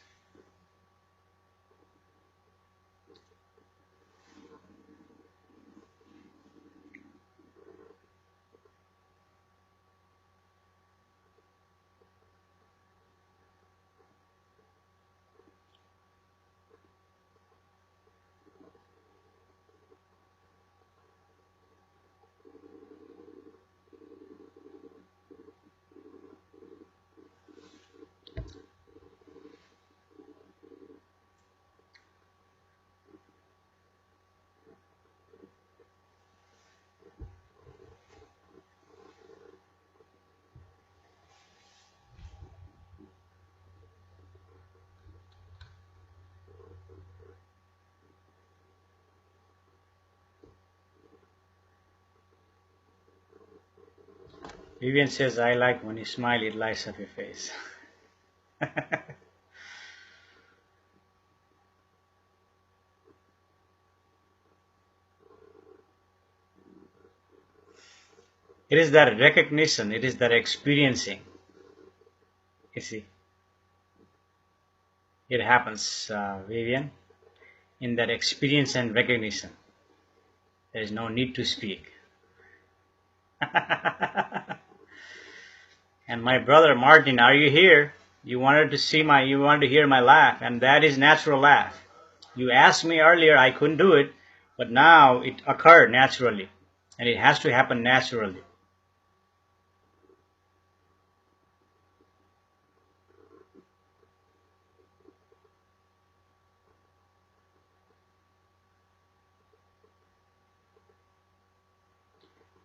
Vivian says, I like when you smile, it lights up your face. It is that recognition, it is that experiencing. You see, it happens, Vivian, in that experience and recognition. There is no need to speak. And my brother Martin, are you here? You wanted to hear my laugh, and that is natural laugh. You asked me earlier, I couldn't do it, but now it occurred naturally, and it has to happen naturally.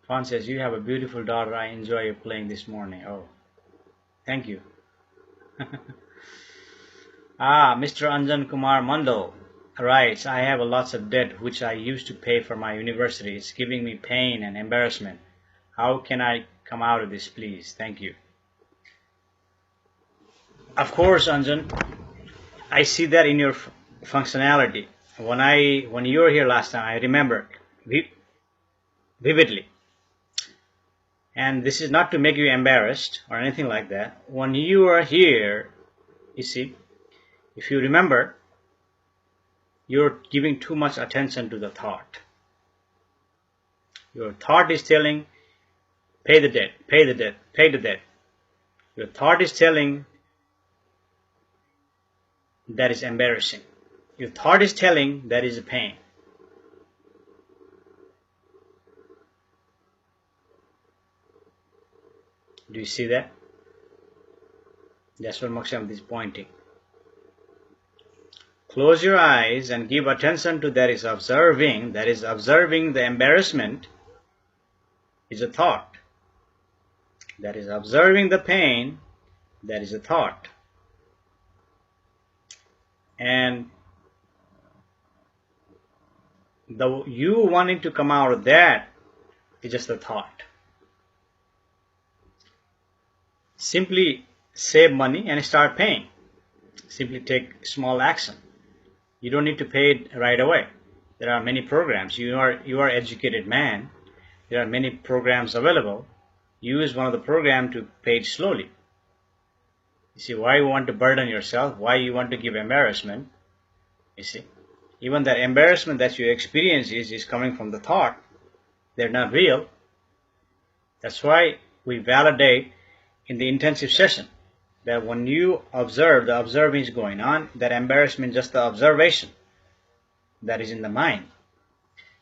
Fawn says, you have a beautiful daughter. I enjoy you playing this morning. Oh, thank you. Mr. Anjan Kumar Mandal writes, I have lots of debt which I used to pay for my university. It's giving me pain and embarrassment. How can I come out of this, please? Thank you. Of course, Anjan, I see that in your functionality. When you were here last time, I remember vividly. And this is not to make you embarrassed or anything like that. When you are here, you see, if you remember, you're giving too much attention to the thought. Your thought is telling, pay the debt, pay the debt, pay the debt. Your thought is telling, that is embarrassing. Your thought is telling, that is a pain. Do you see that? That's what Moksha Mukti is pointing. Close your eyes and give attention to that is observing the embarrassment is a thought. That is observing the pain, that is a thought. And the you wanting to come out of that is just a thought. Simply save money and start paying. Simply take small action. You don't need to pay it right away. There are many programs. You are educated man. There are many programs available. Use one of the programs to pay it slowly. You see, why you want to burden yourself? Why you want to give embarrassment? You see, even that embarrassment that you experience is coming from the thought. They're not real. That's why we validate in the intensive session that when you observe, the observing is going on, that embarrassment is just the observation that is in the mind.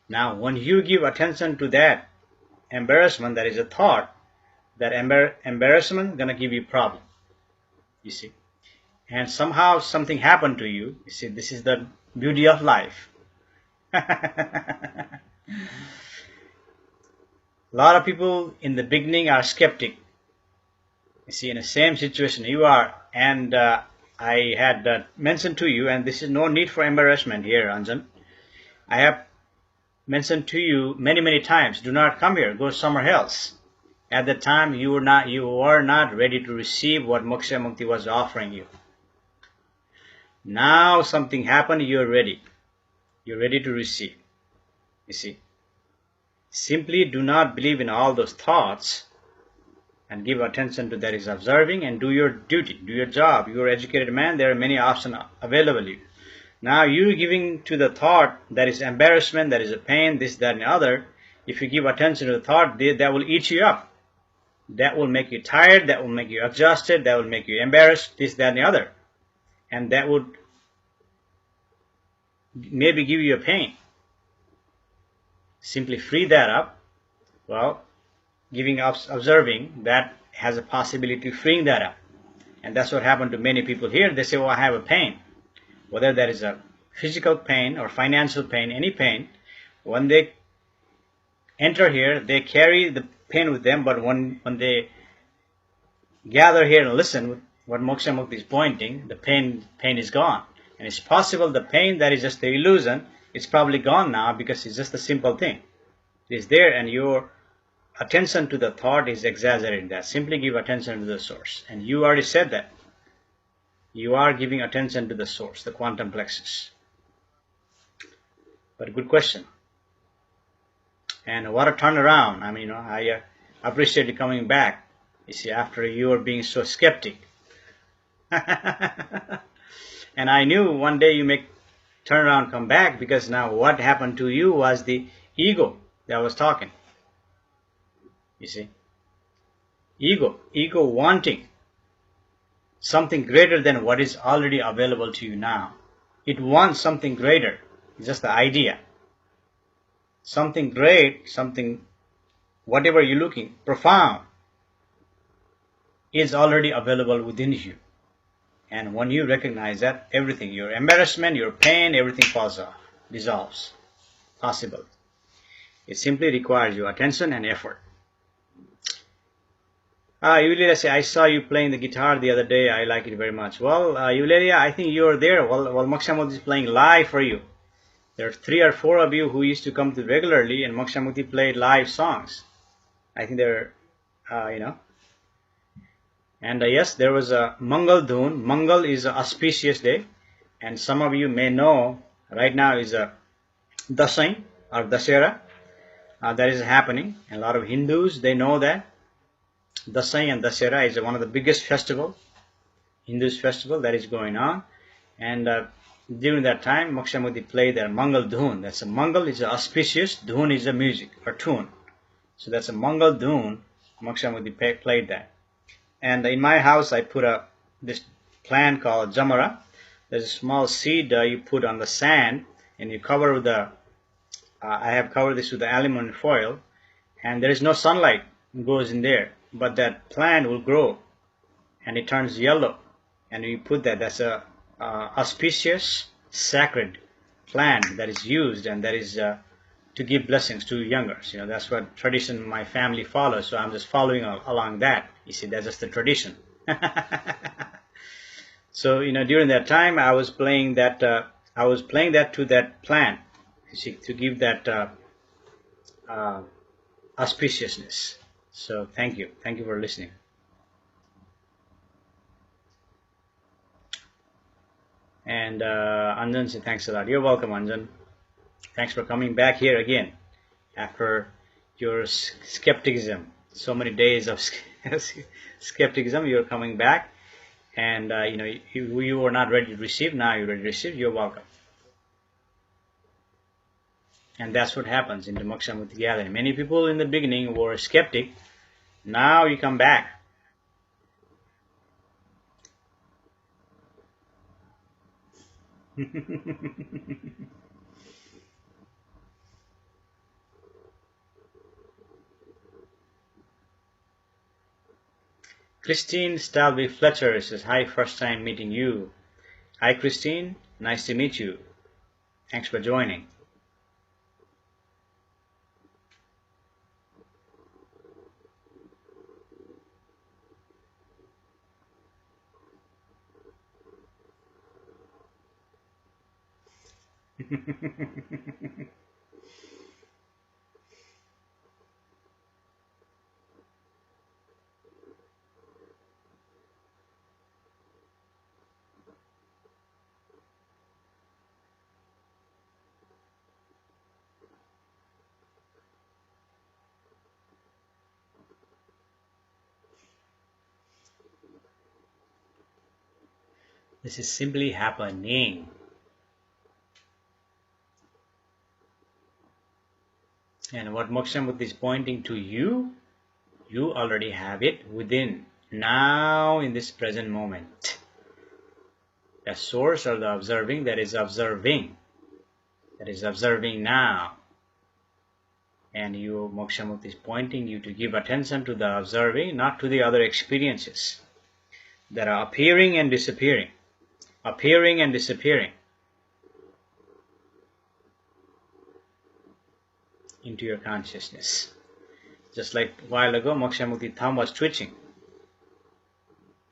Now, when you give attention to that embarrassment, that is a thought, that embarrassment is going to give you problem. You see, and somehow something happened to you. You see, this is the beauty of life. A lot of people in the beginning are skeptic. You see, in the same situation you are, and I had mentioned to you, and this is no need for embarrassment here, Anjan. I have mentioned to you many, many times, do not come here, go somewhere else. At the time, you were not ready to receive what Moksha Mukti was offering you. Now something happened, you're ready. You're ready to receive. You see, simply do not believe in all those thoughts and give attention to that is observing and do your duty, do your job. You're an educated man, there are many options available to you. Now you giving to the thought that is embarrassment, that is a pain, this, that, and the other. If you give attention to the thought, that will eat you up. That will make you tired, that will make you exhausted, that will make you embarrassed, this, that, and the other. And that would maybe give you a pain. Simply free that up. Well, observing, that has a possibility of freeing that up. And that's what happened to many people here. They say, oh, I have a pain. Whether that is a physical pain or financial pain, any pain, when they enter here, they carry the pain with them, but when they gather here and listen what Moksha Mukti is pointing, the pain is gone. And it's possible the pain that is just the illusion, it's probably gone now because it's just a simple thing. It is there and your attention to the thought is exaggerating that. Simply give attention to the source. And you already said that. You are giving attention to the source, the quantum plexus. But good question. And what a turnaround. I mean, I appreciate you coming back. You see, after you were being so skeptic. And I knew one day you may turn around, come back, because now what happened to you was the ego that was talking. You see, ego wanting something greater than what is already available to you now. It wants something greater, just the idea. Something great, something, whatever you're looking, profound, is already available within you. And when you recognize that, everything, your embarrassment, your pain, everything falls off, dissolves. Possible. It simply requires your attention and effort. Yulia, I saw you playing the guitar the other day. I like it very much. Well, Yulia, I think you're there. Well, Moksha Mukti is playing live for you. There are 3 or 4 of you who used to come to regularly, and Moksha Mukti played live songs. I think they're, And yes, there was a Mangal Dhoon. Mangal is an auspicious day. And some of you may know, right now is a Dasai or Dasera. That is happening. And a lot of Hindus, they know that. Dasai and Dasera is one of the biggest Hindus festival that is going on. And during that time, Moksha Mukti played their Mangal Dhoon. That's a Mangal is auspicious, Dhoon is a music or tune. So that's a Mangal Dhoon. Moksha Mukti played that. And in my house, I put this plant called Jamara. There's a small seed you put on the sand, and you cover with I have covered this with the aluminum foil, and there is no sunlight goes in there, but that plant will grow, and it turns yellow, and you put that's a auspicious, sacred plant that is used, and that is to give blessings to youngers. That's what tradition my family follows, so I'm just following along that. You see, that's just the tradition. So, during that time, I was playing that to that plant, you see, to give that auspiciousness. So, thank you for listening. And Anjan said, thanks a lot. You're welcome, Anjan. Thanks for coming back here again after your skepticism. So many days of skepticism, you're coming back, and you were not ready to receive. Now you're ready to receive. You're welcome. And that's what happens in the Moksha Mukti gathering. Many people in the beginning were skeptic. Now you come back. Christine Stalby Fletcher says, hi, first time meeting you. Hi, Christine. Nice to meet you. Thanks for joining. This is simply happening. And what Moksha Mukti is pointing to you, you already have it within, now in this present moment. The source or the observing that is observing now. And you, Moksha Mukti is pointing you to give attention to the observing, not to the other experiences that are appearing and disappearing, appearing and disappearing into your consciousness. Just like a while ago, Moksha Mukti thumb was twitching.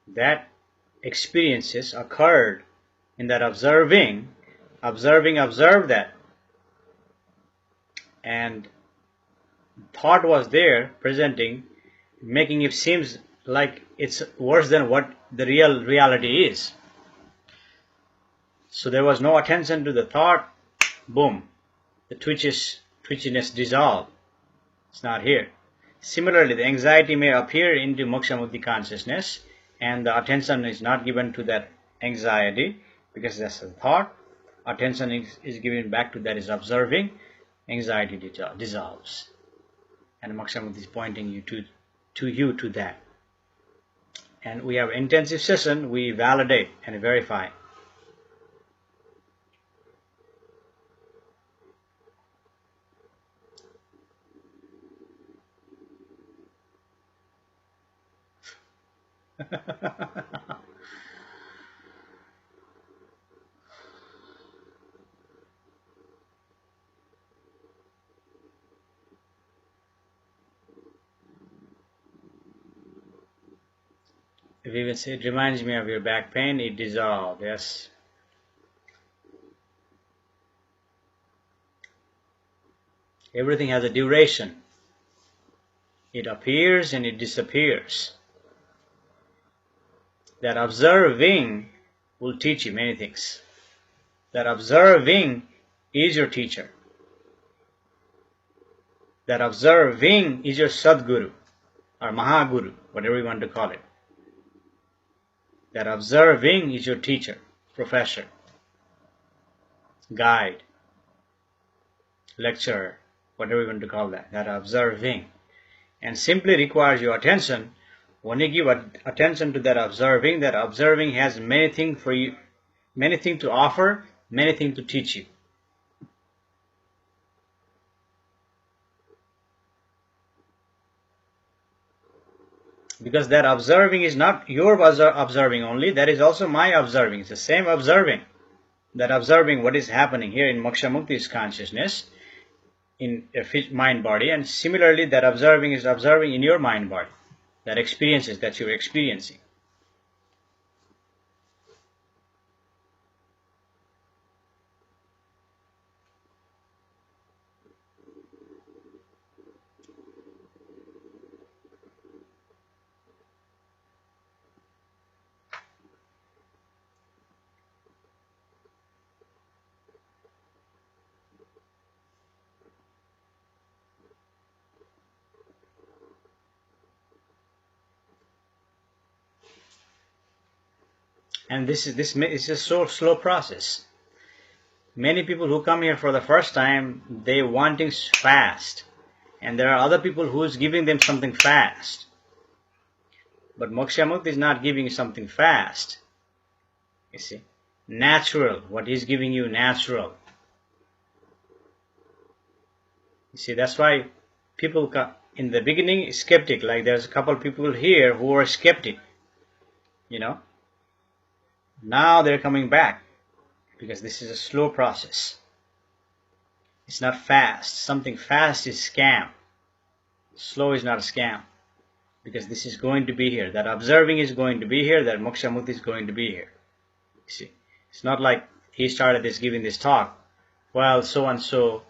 That experiences occurred in that observing, observed that. And thought was there, presenting, making it seems like it's worse than what the reality is. So there was no attention to the thought, boom, the twitchiness dissolved. It's not here. Similarly, the anxiety may appear into Moksha Mukti consciousness, and the attention is not given to that anxiety because that's a thought. Attention is given back to that is observing. Anxiety dissolves. And Moksha Mukti is pointing you to that. And we have intensive session, we validate and verify. We will say, it reminds me of your back pain, it dissolved. Yes. Everything has a duration. It appears and it disappears. That observing will teach you many things. That observing is your teacher. That observing is your Sadguru or Mahaguru, whatever you want to call it. That observing is your teacher, professor, guide, lecturer, whatever you want to call that. That observing. And simply requires your attention. When you give attention to that observing has many things for you, many things to offer, many things to teach you. Because that observing is not your observing only, that is also my observing. It's the same observing. That observing what is happening here in Moksha Mukti's consciousness, in a mind body, and similarly that observing is observing in your mind body. That experiences that you're experiencing. And this is a so slow process. Many people who come here for the first time, they want things fast. And there are other people who is giving them something fast. But Moksha Mukti is not giving you something fast. You see, natural. What he's giving you, natural. You see, that's why people in the beginning skeptic. Like there's a couple of people here who are skeptic. You know. Now they're coming back because this is a slow process. It's not fast. Something fast is scam. Slow is not a scam because this is going to be here. That observing is going to be here. That Moksha Mukti is going to be here. You see, it's not like he started giving this talk well, so and so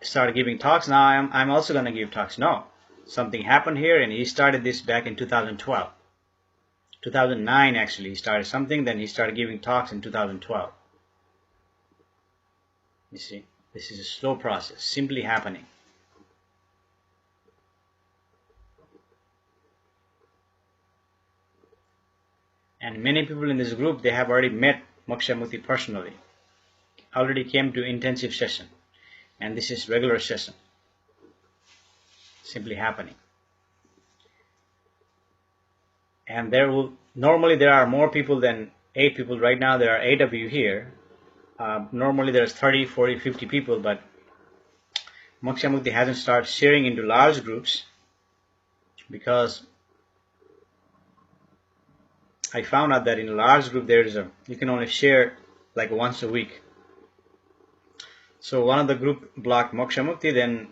started giving talks. Now I'm also going to give talks. No, something happened here, and he started this back in 2012. 2009 actually he started something. Then he started giving talks in 2012. You see, this is a slow process, simply happening. And many people in this group, they have already met Moksha Mukti personally, already came to intensive session, and this is regular session, simply happening. And normally there are more people than 8 people. Right now there are 8 of you here. Normally there's 30, 40, 50 people, but Moksha Mukti hasn't started sharing into large groups because I found out that in a large group you can only share like once a week. So one of the group blocked Moksha Mukti, then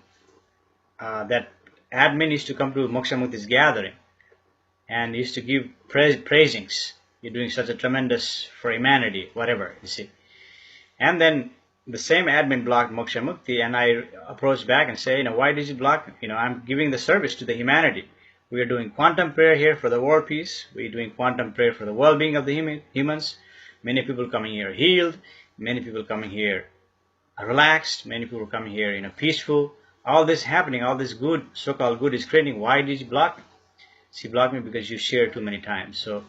that admin used to come to Moksha Mukti's gathering and used to give praisings. You're doing such a tremendous for humanity, whatever, you see. And then the same admin blocked Moksha Mukti, and I approached back and say, why did you block? I'm giving the service to the humanity. We are doing quantum prayer here for the world peace. We're doing quantum prayer for the well-being of the humans. Many people coming here healed. Many people coming here relaxed. Many people coming here, peaceful. All this happening, all this good, so-called good is creating. Why did you block me? She blocked me because you shared too many times. So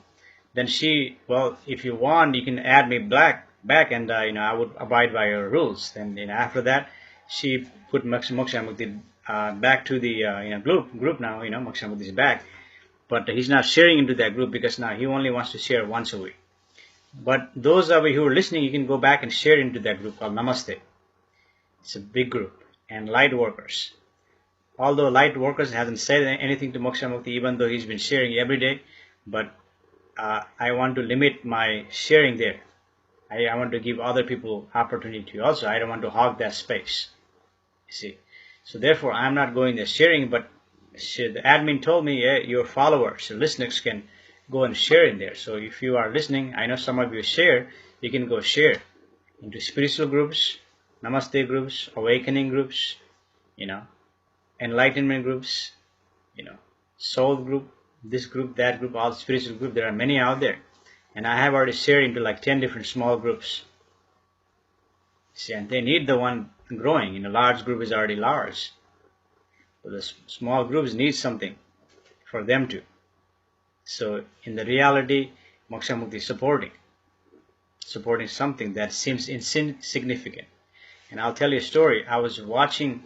then if you want, you can add me back, and I would abide by your rules. Then after that, she put Moksha Mukti back to the group now. Moksha Mukti is back, but he's not sharing into that group because now he only wants to share once a week. But those of you who are listening, you can go back and share into that group called Namaste. It's a big group, and light workers. Although light workers hasn't said anything to Moksha Mukti, even though he's been sharing every day, but I want to limit my sharing there. I want to give other people opportunity also. I don't want to hog that space. You see, so therefore I'm not going there sharing. But the admin told me, your followers, your listeners can go and share in there. So if you are listening, I know some of you share. You can go share into spiritual groups, Namaste groups, awakening groups, enlightenment groups, soul group, this group, that group, all spiritual group. There are many out there, and I have already shared into like 10 different small groups. See, and they need the one growing. Large group is already large, but the small groups need something for them to. So in the reality, Moksha Mukti is supporting something that seems insignificant. And I'll tell you a story. I was watching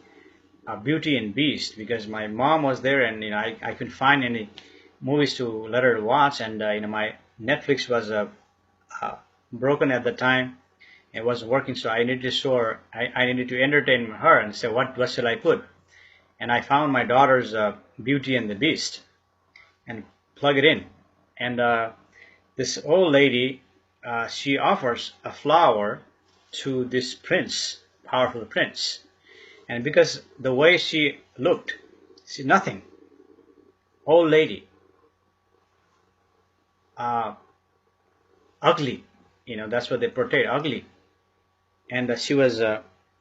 Beauty and Beast because my mom was there, and I couldn't find any movies to let her watch, and my Netflix was broken at the time. It wasn't working, so I needed to show her. I needed to entertain her and say, what shall I put? And I found my daughter's Beauty and the Beast and plug it in, and this old lady, she offers a flower to this prince, powerful prince. And because the way she looked, see, nothing, old lady, ugly, that's what they portrayed, ugly. And she was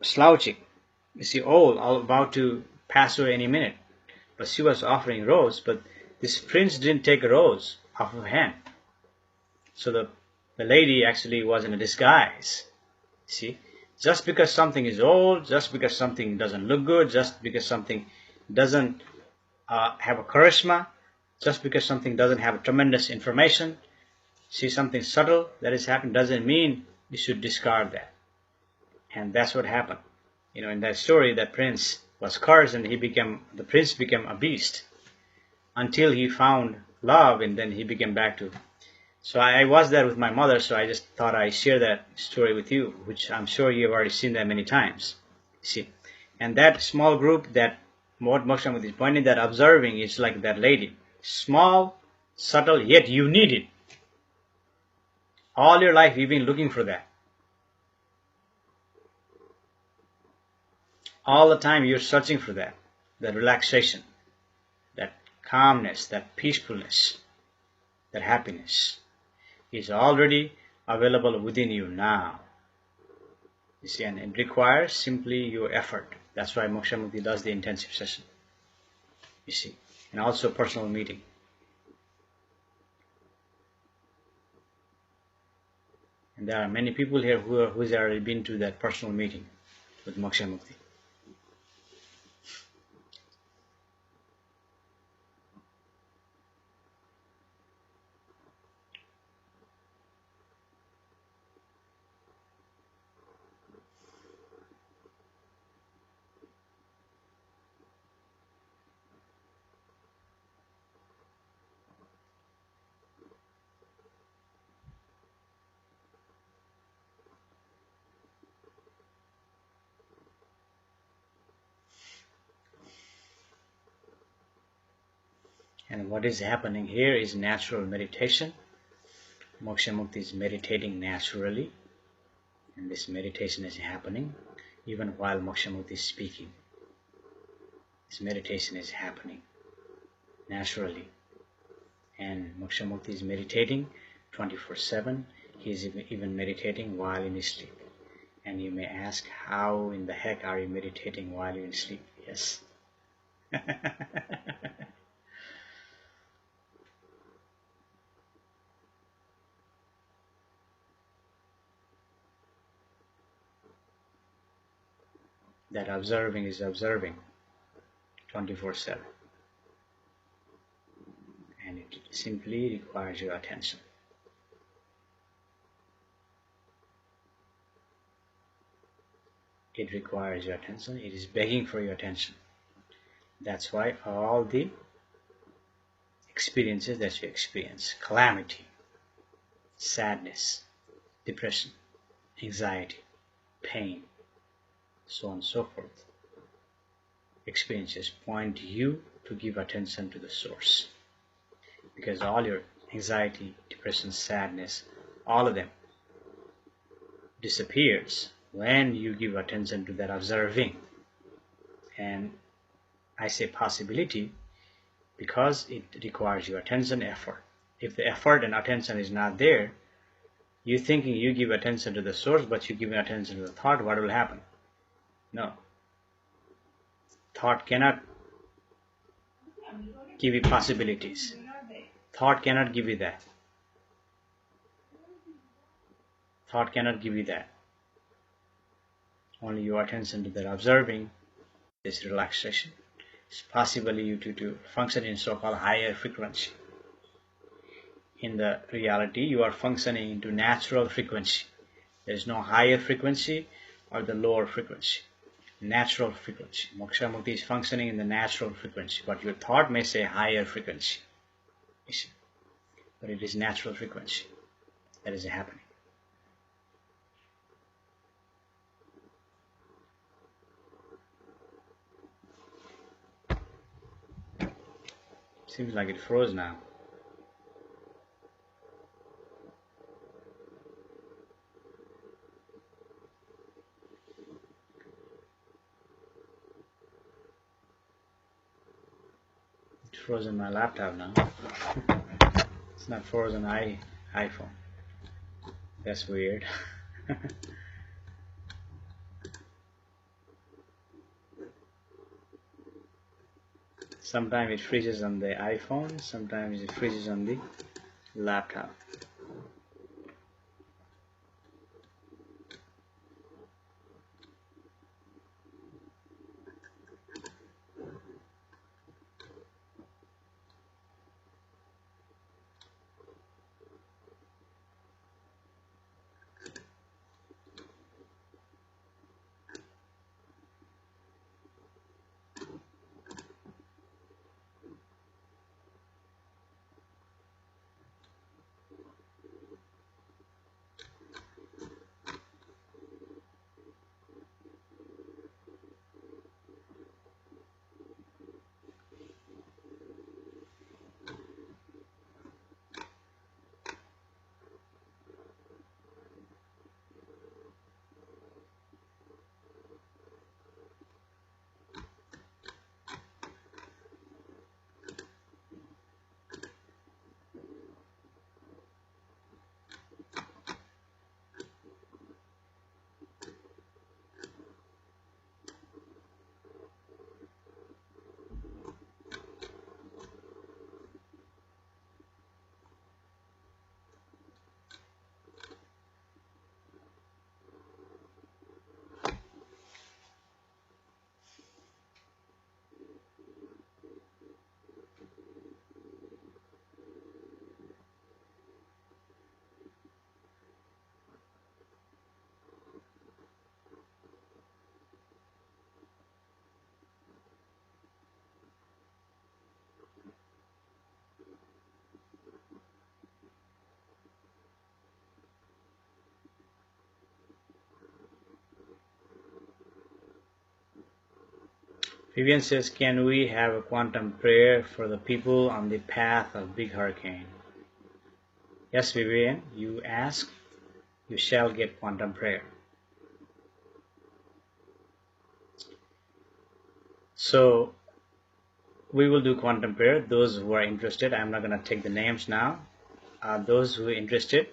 slouching, you see, old, about to pass away any minute. But she was offering rose, but this prince didn't take a rose off her hand. So the lady actually was in a disguise, see. Just because something is old, just because something doesn't look good, just because something doesn't have a charisma, just because something doesn't have tremendous information, see, something subtle that is happening doesn't mean you should discard that. And that's what happened. In that story, that prince was cursed, and the prince became a beast until he found love, and then he became back to. So I was there with my mother, so I just thought I'd share that story with you, which I'm sure you've already seen that many times. See, and that small group, that what Moksha Mukti is pointing, that observing is like that lady. Small, subtle, yet you need it. All your life you've been looking for that. All the time you're searching for that relaxation, that calmness, that peacefulness, that happiness is already available within you now. You see, and it requires simply your effort. That's why Moksha Mukti does the intensive session. You see, and also personal meeting. And there are many people here who have already been to that personal meeting with Moksha Mukti. And what is happening here is natural meditation. Moksha Mukti is meditating naturally, and this meditation is happening even while Moksha Mukti is speaking. This meditation is happening naturally, and Moksha Mukti is meditating 24/7. He is even meditating while in his sleep. And you may ask, how in the heck are you meditating while you're in sleep? Yes. That observing is observing 24/7, and it simply requires your attention. It requires your attention. It is begging for your attention. That's why all the experiences that you experience, calamity, sadness, depression, anxiety, pain, so on and so forth, experiences point you to give attention to the source. Because all your anxiety, depression, sadness, all of them disappears when you give attention to that observing. And I say possibility because it requires your attention, effort. If the effort and attention is not there, you thinking you give attention to the source, but you give attention to the thought, what will happen? No. Thought cannot give you possibilities. Thought cannot give you that. Thought cannot give you that. Only your attention to that observing, this relaxation, is possible you to function in so-called higher frequency. In the reality, you are functioning into natural frequency. There is no higher frequency or the lower frequency. Natural frequency. Moksha Mukti is functioning in the natural frequency, but your thought may say higher frequency. You see? But it is natural frequency that is happening. Seems like it froze now. It froze on my laptop now. It's not frozen on iPhone. That's weird. Sometimes it freezes on the iPhone, sometimes it freezes on the laptop. Vivian says, can we have a quantum prayer for the people on the path of big hurricane? Yes, Vivian, you ask, you shall get quantum prayer. So we will do quantum prayer. Those who are interested, I'm not going to take the names now. Those who are interested,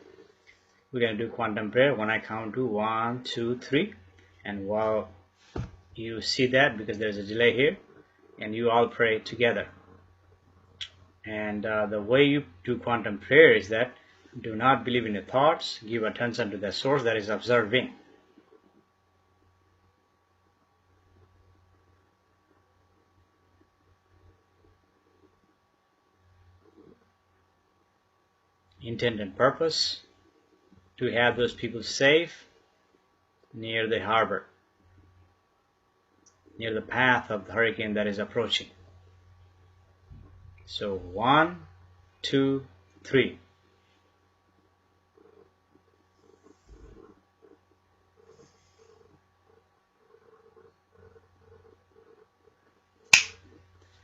we're going to do quantum prayer when I count to 1, 2, 3. And while you see that, because there's a delay here, and you all pray together. And the way you do quantum prayer is that do not believe in your thoughts, give attention to the source that is observing. Intent and purpose to have those people safe near the harbor, near the path of the hurricane that is approaching. So 1, 2, 3.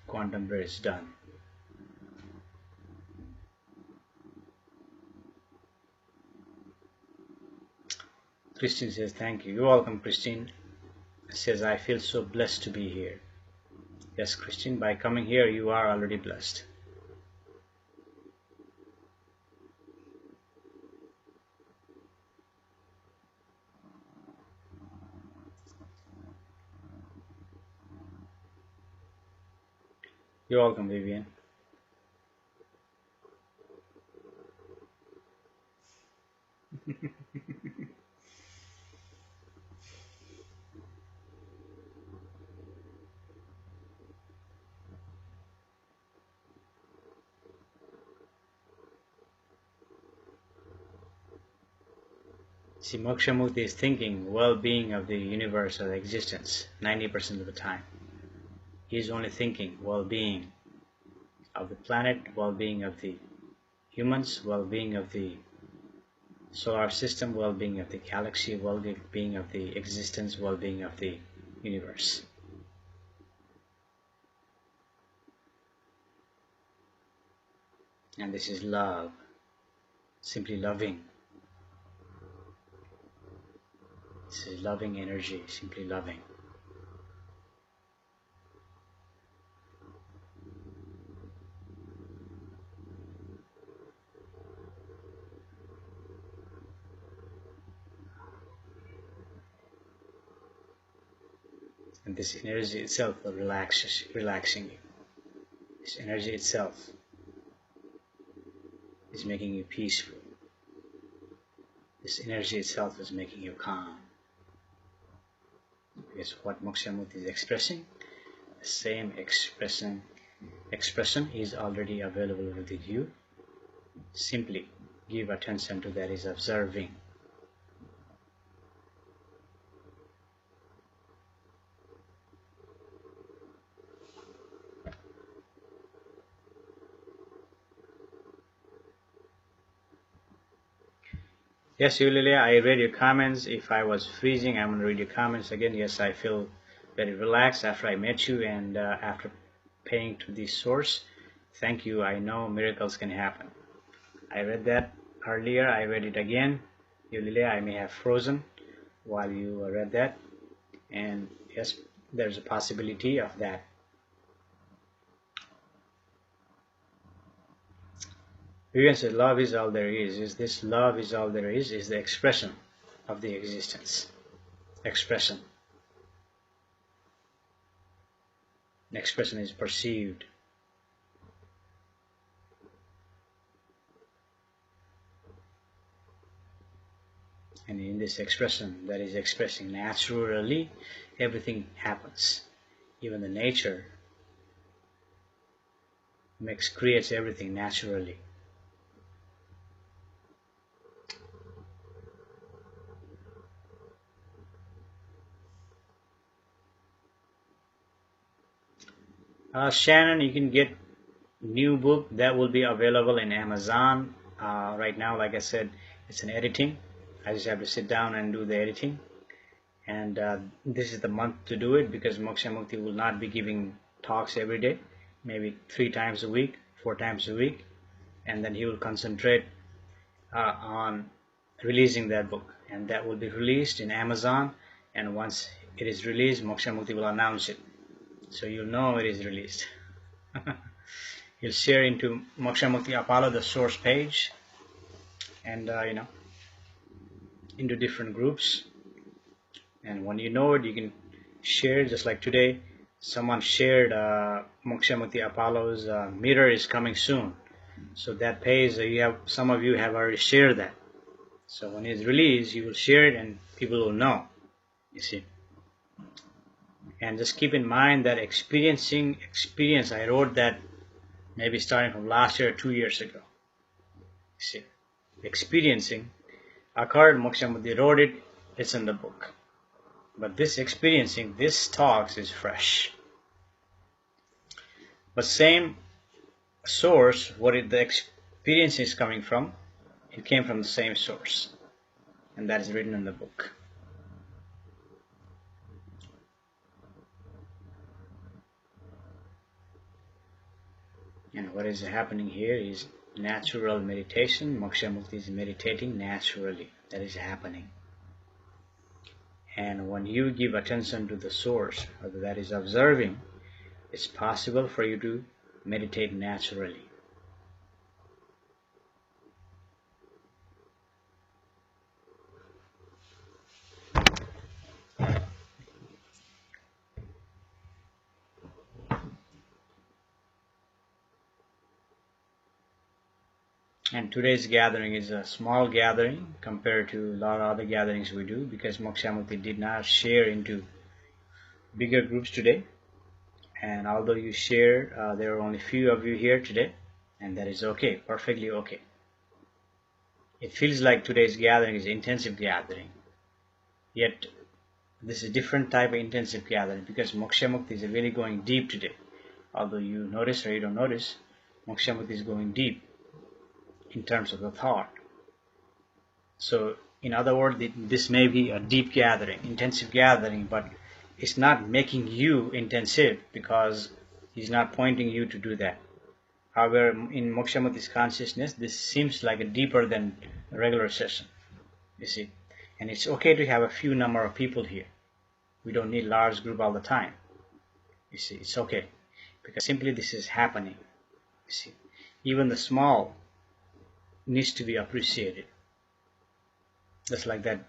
Quantum prayer is done. Christine says, thank you. You're welcome, Christine. Says, I feel so blessed to be here. Yes, Christine, by coming here, you are already blessed. You're welcome, Vivian. See, Moksha Mukti is thinking well-being of the universe or existence 90% of the time. He is only thinking well-being of the planet, well-being of the humans, well-being of the solar system, well-being of the galaxy, well-being of the existence, well-being of the universe. And this is love, simply loving. This is loving energy, simply loving. And this energy itself will relaxing you. This energy itself is making you peaceful. This energy itself is making you calm. Because what Moksha Mukti is expressing, the same expression is already available within you. Simply give attention to that is observing. Yes, Yulilia, I read your comments. If I was freezing, I'm going to read your comments again. Yes, I feel very relaxed after I met you and after paying to the source. Thank you. I know miracles can happen. I read that earlier. I read it again. Yulilia, I may have frozen while you read that. And yes, there's a possibility of that. Vivian said, love is all there is. Is this love is all there is the expression of the existence. Expression. The expression is perceived. And in this expression that is expressing naturally, everything happens. Even the nature creates everything naturally. Shannon, you can get new book that will be available in Amazon. Right now, like I said, it's an editing. I just have to sit down and do the editing. And this is the month to do it, because Moksha Mukti will not be giving talks every day, maybe 3 times a week, 4 times a week, and then he will concentrate on releasing that book, and that will be released in Amazon. And once it is released, Moksha Mukti will announce it, so you'll know it is released. He'll share into Moksha Mukti Apollo, the source page, and into different groups. And when you know it, you can share. Just like today, someone shared Moksha Mukti Apollo's meter is coming soon. So that page, some of you have already shared that. So when it's released, you will share it and people will know, you see. And just keep in mind that experience, I wrote that maybe starting from last year or 2 years ago. You see, experiencing occurred, Moksha Mukti wrote it, it's in the book. But this experiencing, this talks is fresh. But same source, the experience is coming from, it came from the same source, and that is written in the book. And what is happening here is natural meditation. Moksha Mukti is meditating naturally. That is happening. And when you give attention to the source, or that is observing, it's possible for you to meditate naturally. And today's gathering is a small gathering compared to a lot of other gatherings we do, because Moksha Mukti did not share into bigger groups today. And although you share, there are only few of you here today, and that is okay, perfectly okay. It feels like today's gathering is intensive gathering, yet this is a different type of intensive gathering, because Moksha Mukti is really going deep today. Although you notice or you don't notice, Moksha Mukti is going deep in terms of the thought. So in other words, this may be a deep gathering, intensive gathering, but it's not making you intensive, because he's not pointing you to do that. However, in Moksha Mukti's consciousness, this seems like a deeper than a regular session, you see. And it's okay to have a few number of people here. We don't need large group all the time, you see. It's okay, because simply this is happening, you see. Even the small needs to be appreciated. Just like that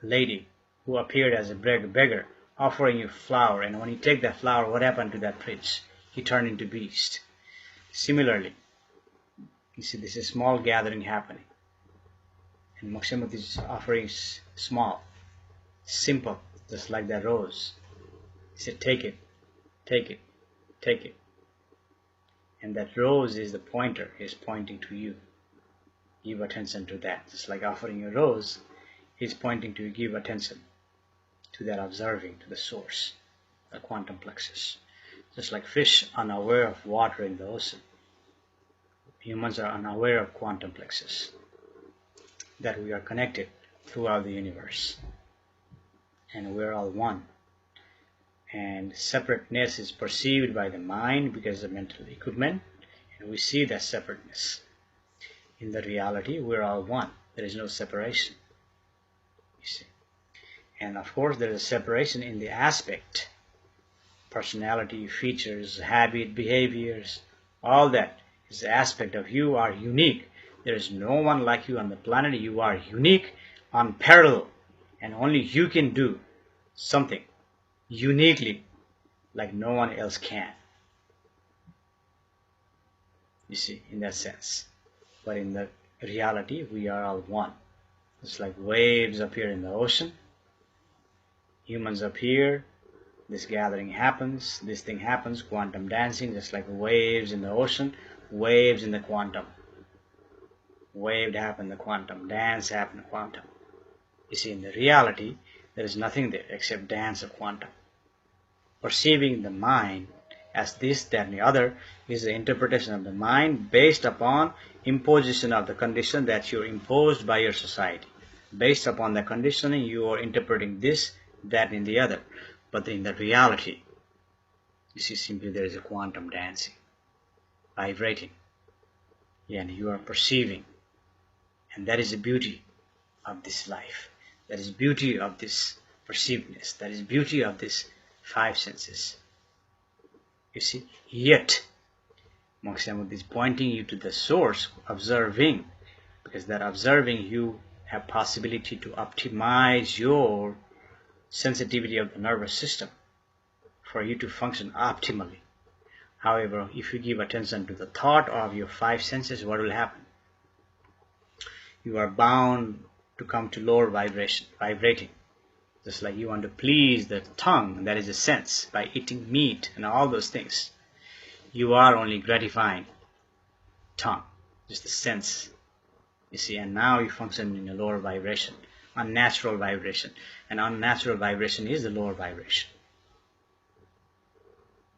lady who appeared as a beggar, offering you flour, and when you take that flour, what happened to that prince? He turned into beast. Similarly, you see, this is a small gathering happening, and Moksha Mukti is offering small, simple, just like that rose. He said, take it, take it, take it. And that rose is the pointer, is pointing to you. Give attention to that. Just like offering a rose, he's pointing to you, give attention to that observing, to the source, the quantum plexus. Just like fish unaware of water in the ocean, humans are unaware of quantum plexus, that we are connected throughout the universe, and we're all one. And separateness is perceived by the mind because of mental equipment, and we see that separateness. In the reality, we're all one. There is no separation, you see. And of course, there is a separation in the aspect, personality, features, habit, behaviors, all that is the aspect of you are unique. There is no one like you on the planet. You are unique, unparalleled, and only you can do something uniquely like no one else can, you see, in that sense. But in the reality, we are all one. It's like waves appear in the ocean, humans appear, this gathering happens, this thing happens, quantum dancing, just like waves in the ocean, waves in the quantum. Wave happen the quantum, dance happen the quantum. You see, in the reality, there is nothing there except dance of quantum. Perceiving the mind as this, that, and the other is the interpretation of the mind based upon imposition of the condition that you're imposed by your society. Based upon the conditioning, you are interpreting this, that in the other. But in the reality, you see, simply there is a quantum dancing, vibrating, and you are perceiving. And that is the beauty of this life. That is the beauty of this perceivedness. That is the beauty of this five senses. You see, yet Moksha Mukti is pointing you to the source, observing, because that observing you have possibility to optimize your sensitivity of the nervous system for you to function optimally. However, if you give attention to the thought of your five senses, what will happen? You are bound to come to lower vibration, vibrating. Just like you want to please the tongue, that is a sense, by eating meat and all those things. You are only gratifying tongue, just the sense. You see, and now you function in a lower vibration, unnatural vibration. And unnatural vibration is the lower vibration.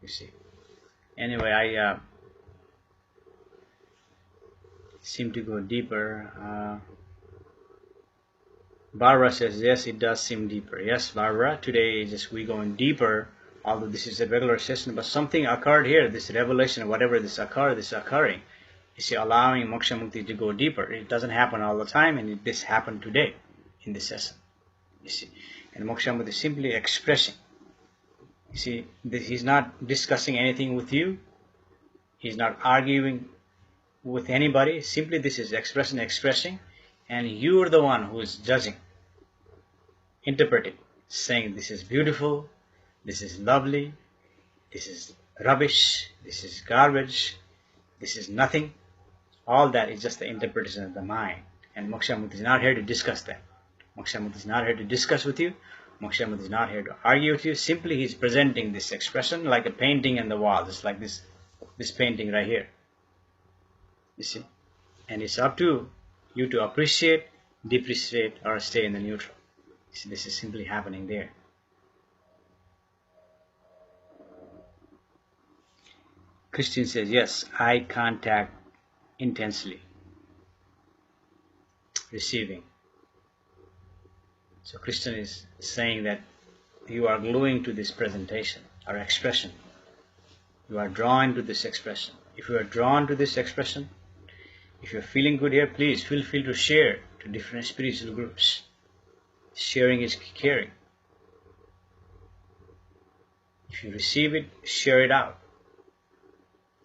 You see. Anyway, I seem to go deeper. Barbara says, yes, it does seem deeper. Yes, Barbara, today we're going deeper, although this is a regular session, but something occurred here, this revelation, whatever this occurring. You see, allowing Moksha Mukti to go deeper. It doesn't happen all the time, and this happened today in this session. You see, and Moksha Mukti is simply expressing. You see, he's not discussing anything with you. He's not arguing with anybody. Simply this is expressing, and you're the one who is judging, interpreting, saying this is beautiful, this is lovely, this is rubbish, this is garbage, this is nothing. All that is just the interpretation of the mind. And Moksha Mukti is not here to discuss that. Moksha Mukti is not here to discuss with you. Moksha Mukti is not here to argue with you. Simply he's presenting this expression like a painting on the wall, just like this painting right here. You see? And it's up to you to appreciate, depreciate, or stay in the neutral. You see, this is simply happening there. Christian says, yes, eye contact intensely. Receiving. So Christian is saying that you are gluing to this presentation or expression. You are drawn to this expression. If you are drawn to this expression, if you're feeling good here, please feel free to share to different spiritual groups. Sharing is caring. If you receive it, share it out.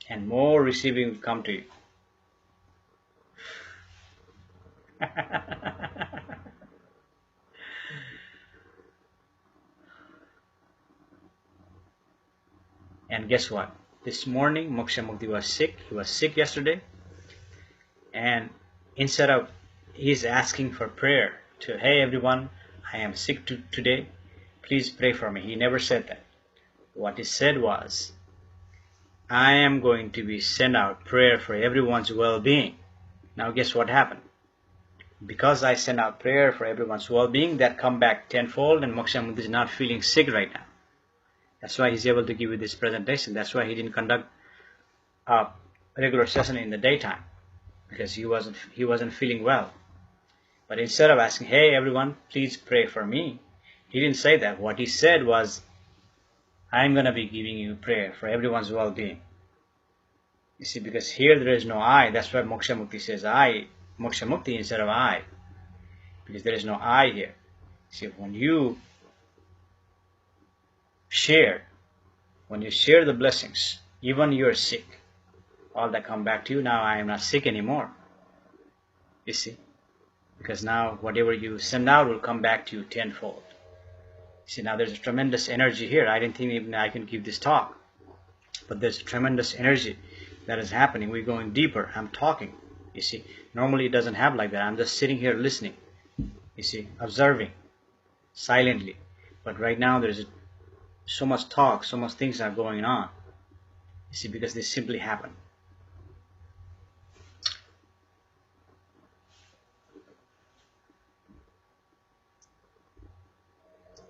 And more receiving will come to you. And guess what? This morning, Moksha Mukti was sick. He was sick yesterday. And instead of, he's asking for prayer to, hey everyone, I am sick today. Please pray for me. He never said that. What he said was, I am going to be send out prayer for everyone's well-being. Now guess what happened? Because I send out prayer for everyone's well-being, that come back tenfold, and Moksha Mukti is not feeling sick right now. That's why he's able to give you this presentation. That's why he didn't conduct a regular session in the daytime, because he wasn't feeling well. But instead of asking, hey everyone, please pray for me, he didn't say that. What he said was, I'm going to be giving you prayer for everyone's well-being. You see, because here there is no I. That's why Moksha Mukti says I, Moksha Mukti instead of I, because there is no I here. See, when you share the blessings, even you're sick, all that come back to you. Now I am not sick anymore. You see, because now whatever you send out will come back to you tenfold. See, now there's a tremendous energy here. I didn't think even I can give this talk, but there's a tremendous energy that is happening. We're going deeper. I'm talking. You see, normally it doesn't have like that. I'm just sitting here listening. You see, observing silently. But right now there's so much talk, so much things are going on. You see, because this simply happened.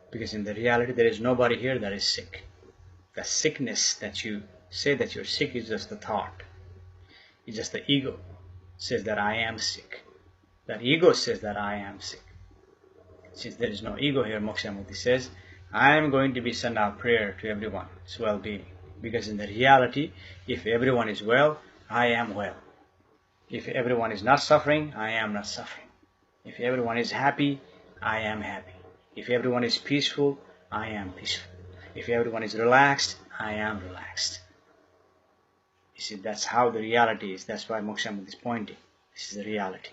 Because in the reality, there is nobody here that is sick. The sickness that you say that you're sick is just the thought. It's just the ego says that I am sick. That ego says that I am sick. Since there is no ego here, Moksha Mukti says, I am going to be send out prayer to everyone's well-being. Because in the reality, if everyone is well, I am well. If everyone is not suffering, I am not suffering. If everyone is happy, I am happy. If everyone is peaceful, I am peaceful. If everyone is relaxed, I am relaxed. You see, that's how the reality is. That's why Moksha Mukti is pointing. This is the reality.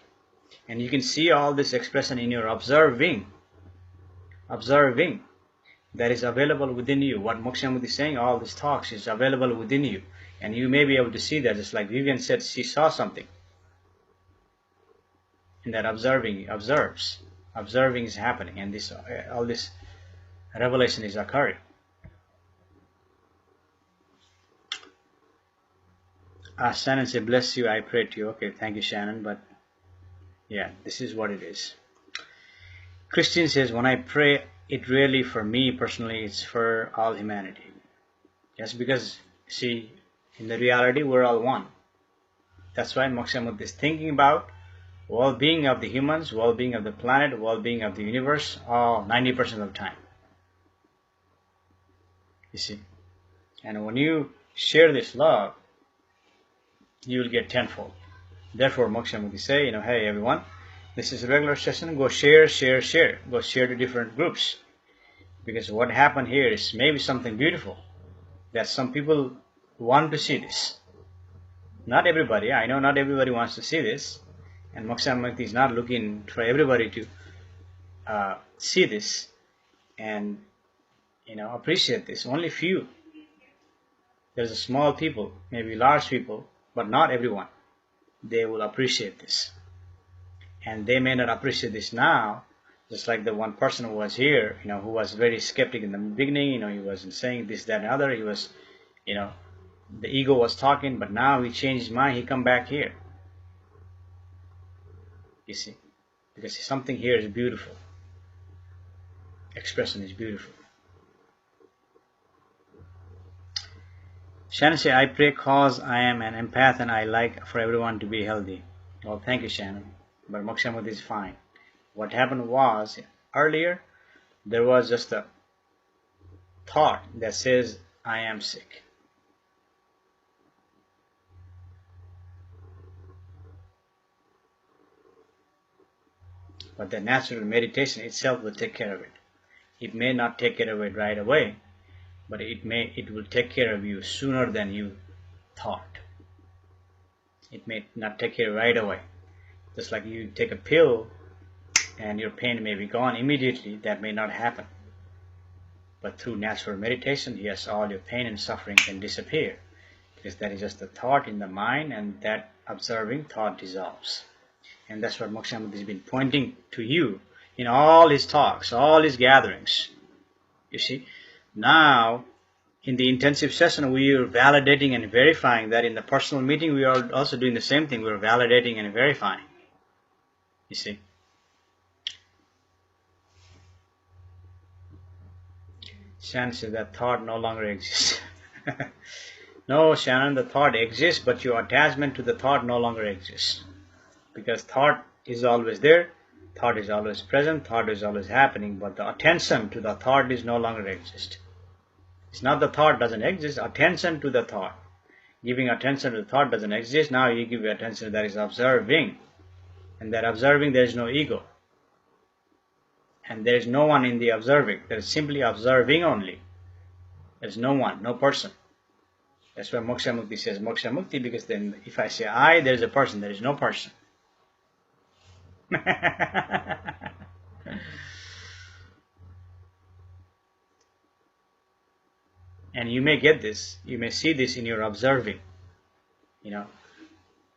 And you can see all this expression in your observing. Observing. That is available within you. What Moksha Mukti is saying, all these talks is available within you. And you may be able to see that, just like Vivian said, she saw something. In that observing, observes. Observing is happening, and this all this revelation is occurring. Shannon said, bless you, I pray to you. Okay, thank you, Shannon, but yeah, this is what it is. Christian says, when I pray, it really, for me personally, it's for all humanity. Yes, because, see, in the reality, we're all one. That's why Moksha Mukti is thinking about well-being of the humans, well-being of the planet, well-being of the universe, all 90% of the time. You see, and when you share this love, you will get tenfold. Therefore, Moksha Mukti say, hey everyone, this is a regular session. Go share, share, share. Go share to different groups, because what happened here is maybe something beautiful that some people want to see this. Not everybody. I know not everybody wants to see this, and Moksha Mukti is not looking for everybody to see this and appreciate this. Only few. There's a small people, maybe large people, but not everyone. They will appreciate this, and they may not appreciate this now. Just like the one person who was here, who was very skeptic in the beginning. He wasn't saying this, that, and other. He was, the ego was talking, but now he changed his mind. He come back here. You see, because something here is beautiful. Expression is beautiful. Shannon said, I pray cause I am an empath and I like for everyone to be healthy. Well, thank you, Shannon. But Moksha Mukti is fine. What happened was, earlier, there was just a thought that says, I am sick. But the natural meditation itself will take care of it. It may not take care of it right away, but it will take care of you sooner than you thought. It may not take care right away. Just like you take a pill and your pain may be gone immediately, that may not happen. But through natural meditation, yes, all your pain and suffering can disappear, because that is just a thought in the mind, and that observing thought dissolves. And that's what Moksha Mukti has been pointing to you in all his talks, all his gatherings. You see, now in the intensive session, we are validating and verifying that. In the personal meeting, we are also doing the same thing. We are validating and verifying. You see. Shannon said that thought no longer exists. No, Shannon, the thought exists, but your attachment to the thought no longer exists. Because thought is always there, thought is always present, thought is always happening, but the attention to the thought is no longer exist. It's not the thought doesn't exist, attention to the thought. Giving attention to the thought doesn't exist, now you give attention that is observing. And that observing, there is no ego. And there is no one in the observing, there is simply observing only. There is no one, no person. That's why Moksha Mukti says Moksha Mukti, because then if I say I, there is a person, there is no person. And you may get this, you may see this in your observing.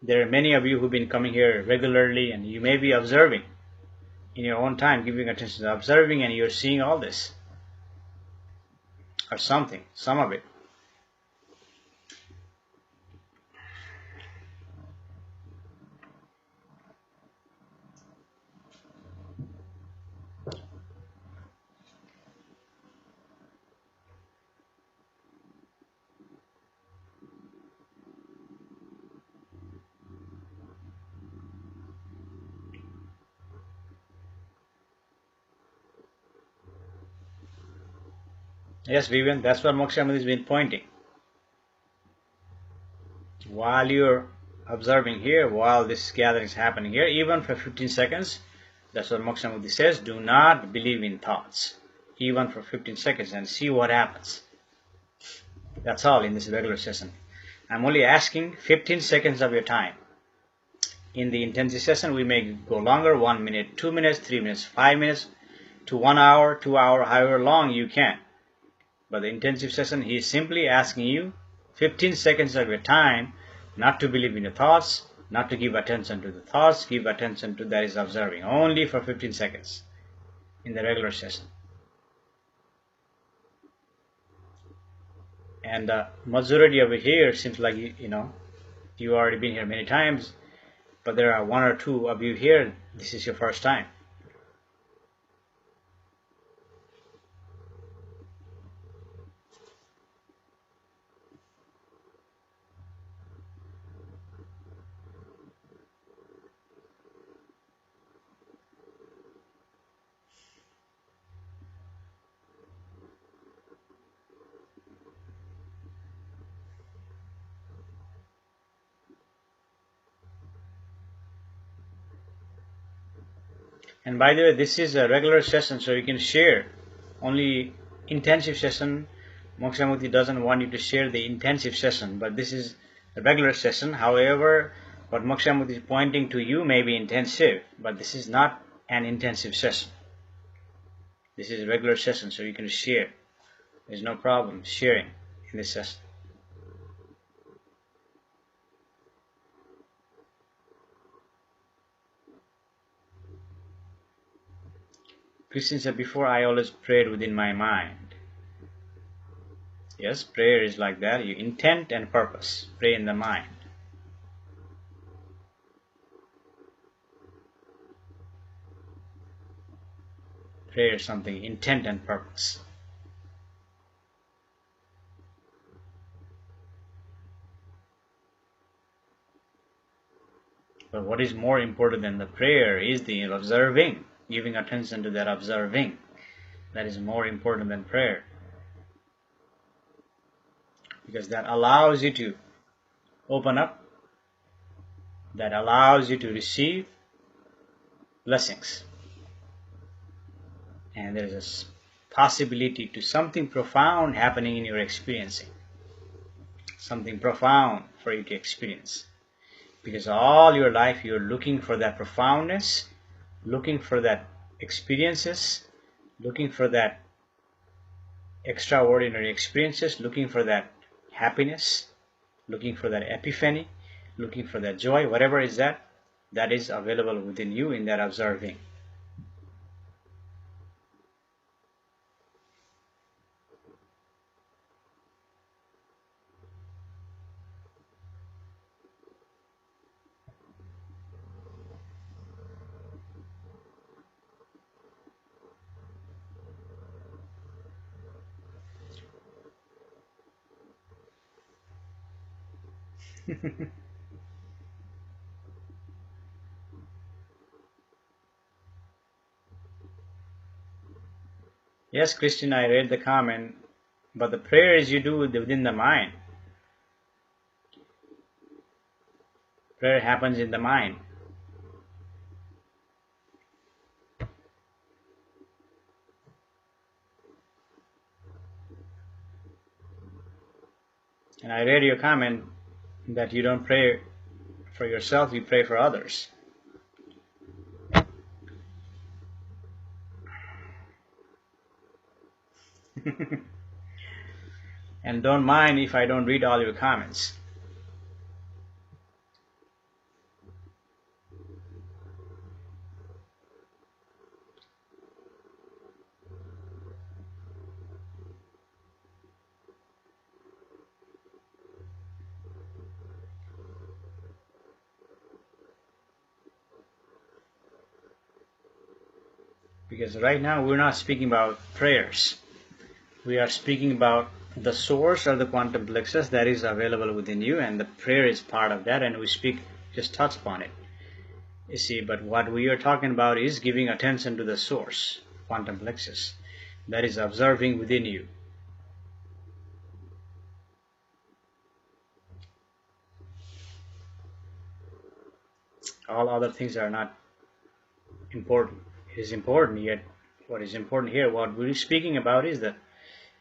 There are many of you who've been coming here regularly, and you may be observing in your own time, giving attention to observing, and you're seeing all this. Or something, some of it. Yes, Vivian, that's what Moksha Mukti has been pointing. While you're observing here, while this gathering is happening here, even for 15 seconds, that's what Moksha Mukti says, do not believe in thoughts, even for 15 seconds, and see what happens. That's all in this regular session. I'm only asking 15 seconds of your time. In the intensive session, we may go longer, 1 minute, 2 minutes, 3 minutes, 5 minutes, to 1 hour, 2 hour, however long you can. But the intensive session, he is simply asking you 15 seconds of your time not to believe in your thoughts, not to give attention to the thoughts, give attention to that is observing, only for 15 seconds in the regular session. And the majority over here seems like, you've already been here many times, but there are 1 or 2 of you here, this is your first time. And by the way, this is a regular session, so you can share. Only intensive session, Moksha Mukti doesn't want you to share the intensive session, but this is a regular session. However, what Moksha Mukti is pointing to you may be intensive, but this is not an intensive session. This is a regular session, so you can share. There's no problem sharing in this session. Christian said, before I always prayed within my mind. Yes, prayer is like that. You intent and purpose. Pray in the mind. Prayer is something, intent and purpose. But what is more important than the prayer is the observing, giving attention to that observing. That is more important than prayer. Because that allows you to open up, that allows you to receive blessings. And there is a possibility to something profound happening in your experiencing. Something profound for you to experience. Because all your life you're looking for that profoundness, looking for that experiences, looking for that extraordinary experiences, looking for that happiness, looking for that epiphany, looking for that joy, whatever is that is available within you in that observing. Yes, Christian, I read the comment, but the prayers you do within the mind. Prayer happens in the mind. And I read your comment that you don't pray for yourself, you pray for others. And don't mind if I don't read all your comments. Because right now we're not speaking about prayers. We are speaking about the source or the quantum plexus that is available within you, and the prayer is part of that, and we speak, just touch upon it. You see, but what we are talking about is giving attention to the source, quantum plexus, that is observing within you. All other things are not important. It is important, yet what is important here, what we're speaking about, is that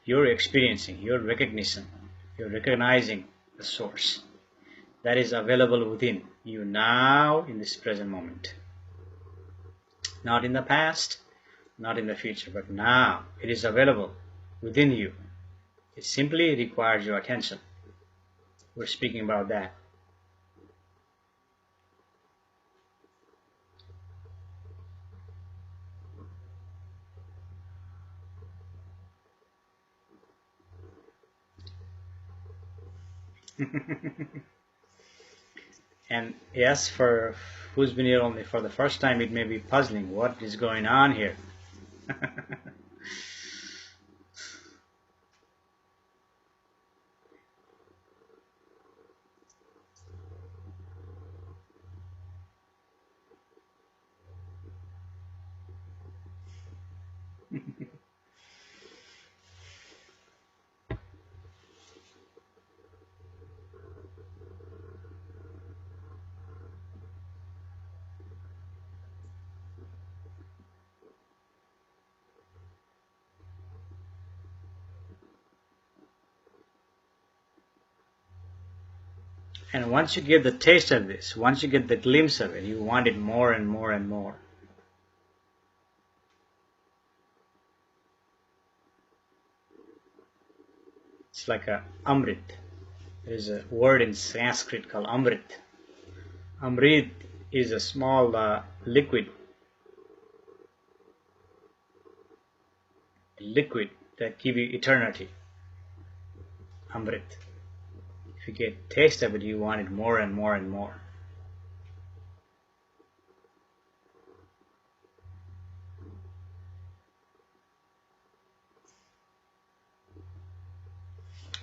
you're experiencing, you're recognizing the source that is available within you now in this present moment. Not in the past, not in the future, but now it is available within you. It simply requires your attention. We're speaking about that. And yes, for who's been here only for the first time, it may be puzzling. What is going on here? And once you get the taste of this, once you get the glimpse of it, you want it more and more and more. It's like a amrit. There is a word in Sanskrit called amrit. Amrit is a small liquid that gives you eternity. Amrit. If you get taste of it, you want it more and more and more.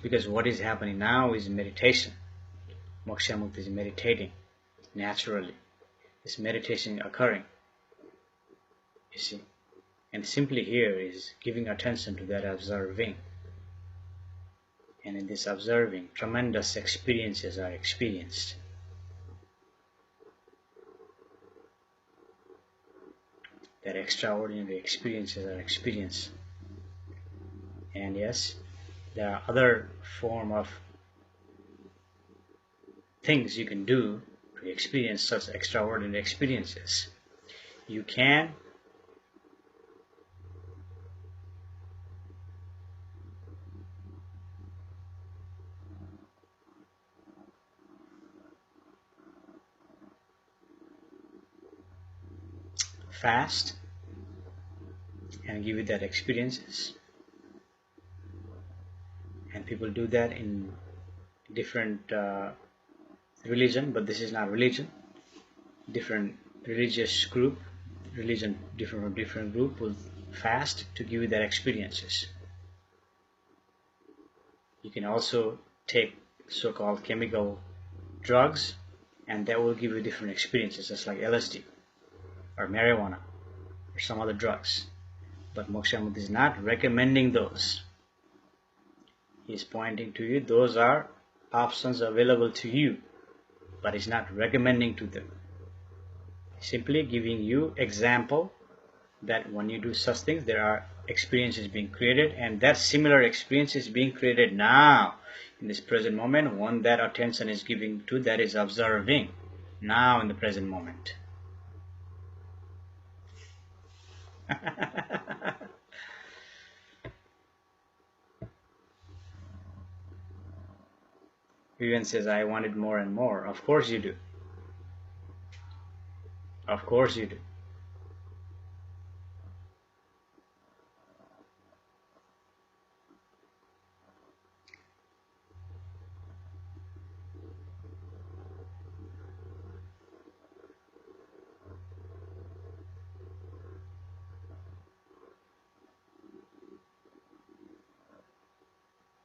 Because what is happening now is meditation. Moksha Mukti is meditating naturally. This meditation occurring, you see. And simply here is giving attention to that observing. And in this observing, tremendous experiences are experienced. That extraordinary experiences are experienced. And yes, there are other form of things you can do to experience such extraordinary experiences. You can fast and give you that experiences. And people do that in different religion, but this is not religion. Different religious group, different group will fast to give you that experiences. You can also take so-called chemical drugs, and that will give you different experiences, just like LSD or marijuana or some other drugs. But Moksha Mukti is not recommending those. He is pointing to you, those are options available to you, but he's not recommending to them. Simply giving you example that when you do such things, there are experiences being created, and that similar experience is being created now in this present moment. One that attention is giving to, that is observing now in the present moment. Vivian says, I wanted more and more. Of course you do. Of course you do.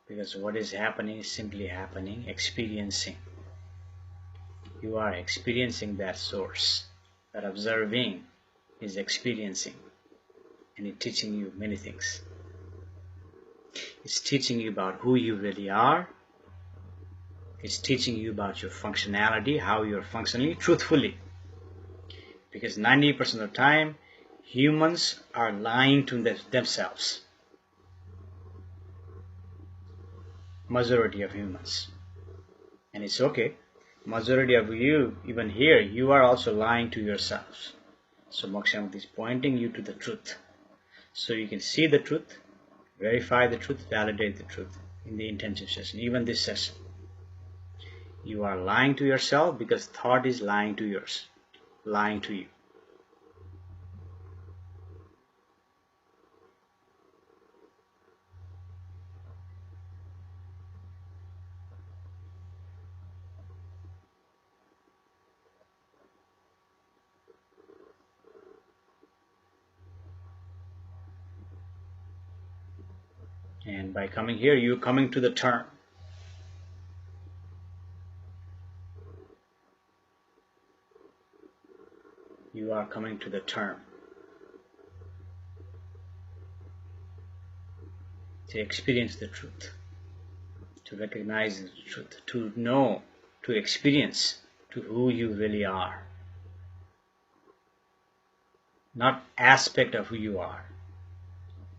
Because what is happening is simply happening, experiencing. You are experiencing that source. That observing is experiencing. And it's teaching you many things. It's teaching you about who you really are. It's teaching you about your functionality, how you're functioning truthfully. Because 90% of the time, humans are lying to themselves. Majority of humans. And it's okay. Majority of you, even here, you are also lying to yourselves. So Moksha Mukti is pointing you to the truth. So you can see the truth, verify the truth, validate the truth in the intensive session, even this session. You are lying to yourself because thought is lying to yours, lying to you. And by coming here, you're coming to the term. You are coming to the term. To experience the truth. To recognize the truth. To know, to experience to who you really are. Not aspect of who you are.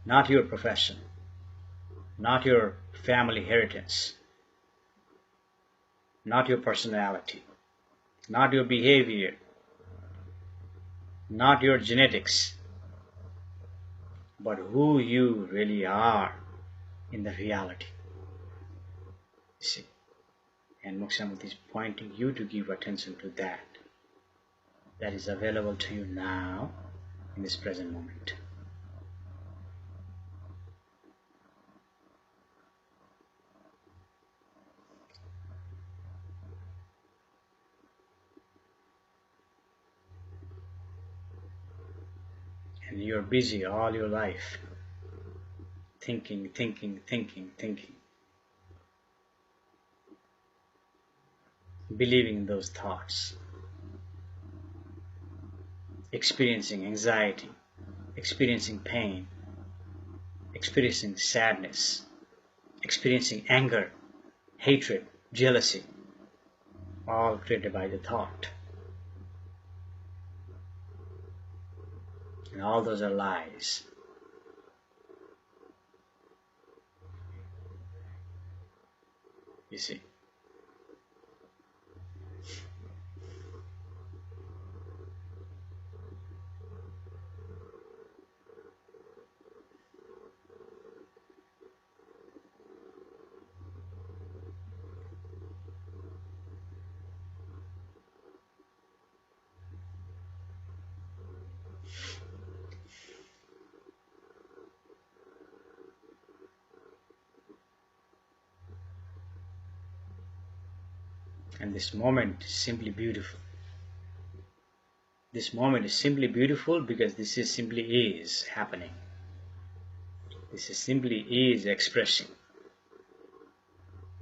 Not your profession. Not your family inheritance. Not your personality. Not your behavior. Not your genetics. But who you really are in the reality. You see. And Moksha Mukti is pointing you to give attention to that. That is available to you now in this present moment. And you're busy all your life thinking, believing in those thoughts, experiencing anxiety, experiencing pain, experiencing sadness, experiencing anger, hatred, jealousy, all created by the thought. And all those are lies. You see. And this moment is simply beautiful. This moment is simply beautiful because this is simply is happening. This is simply is expressing.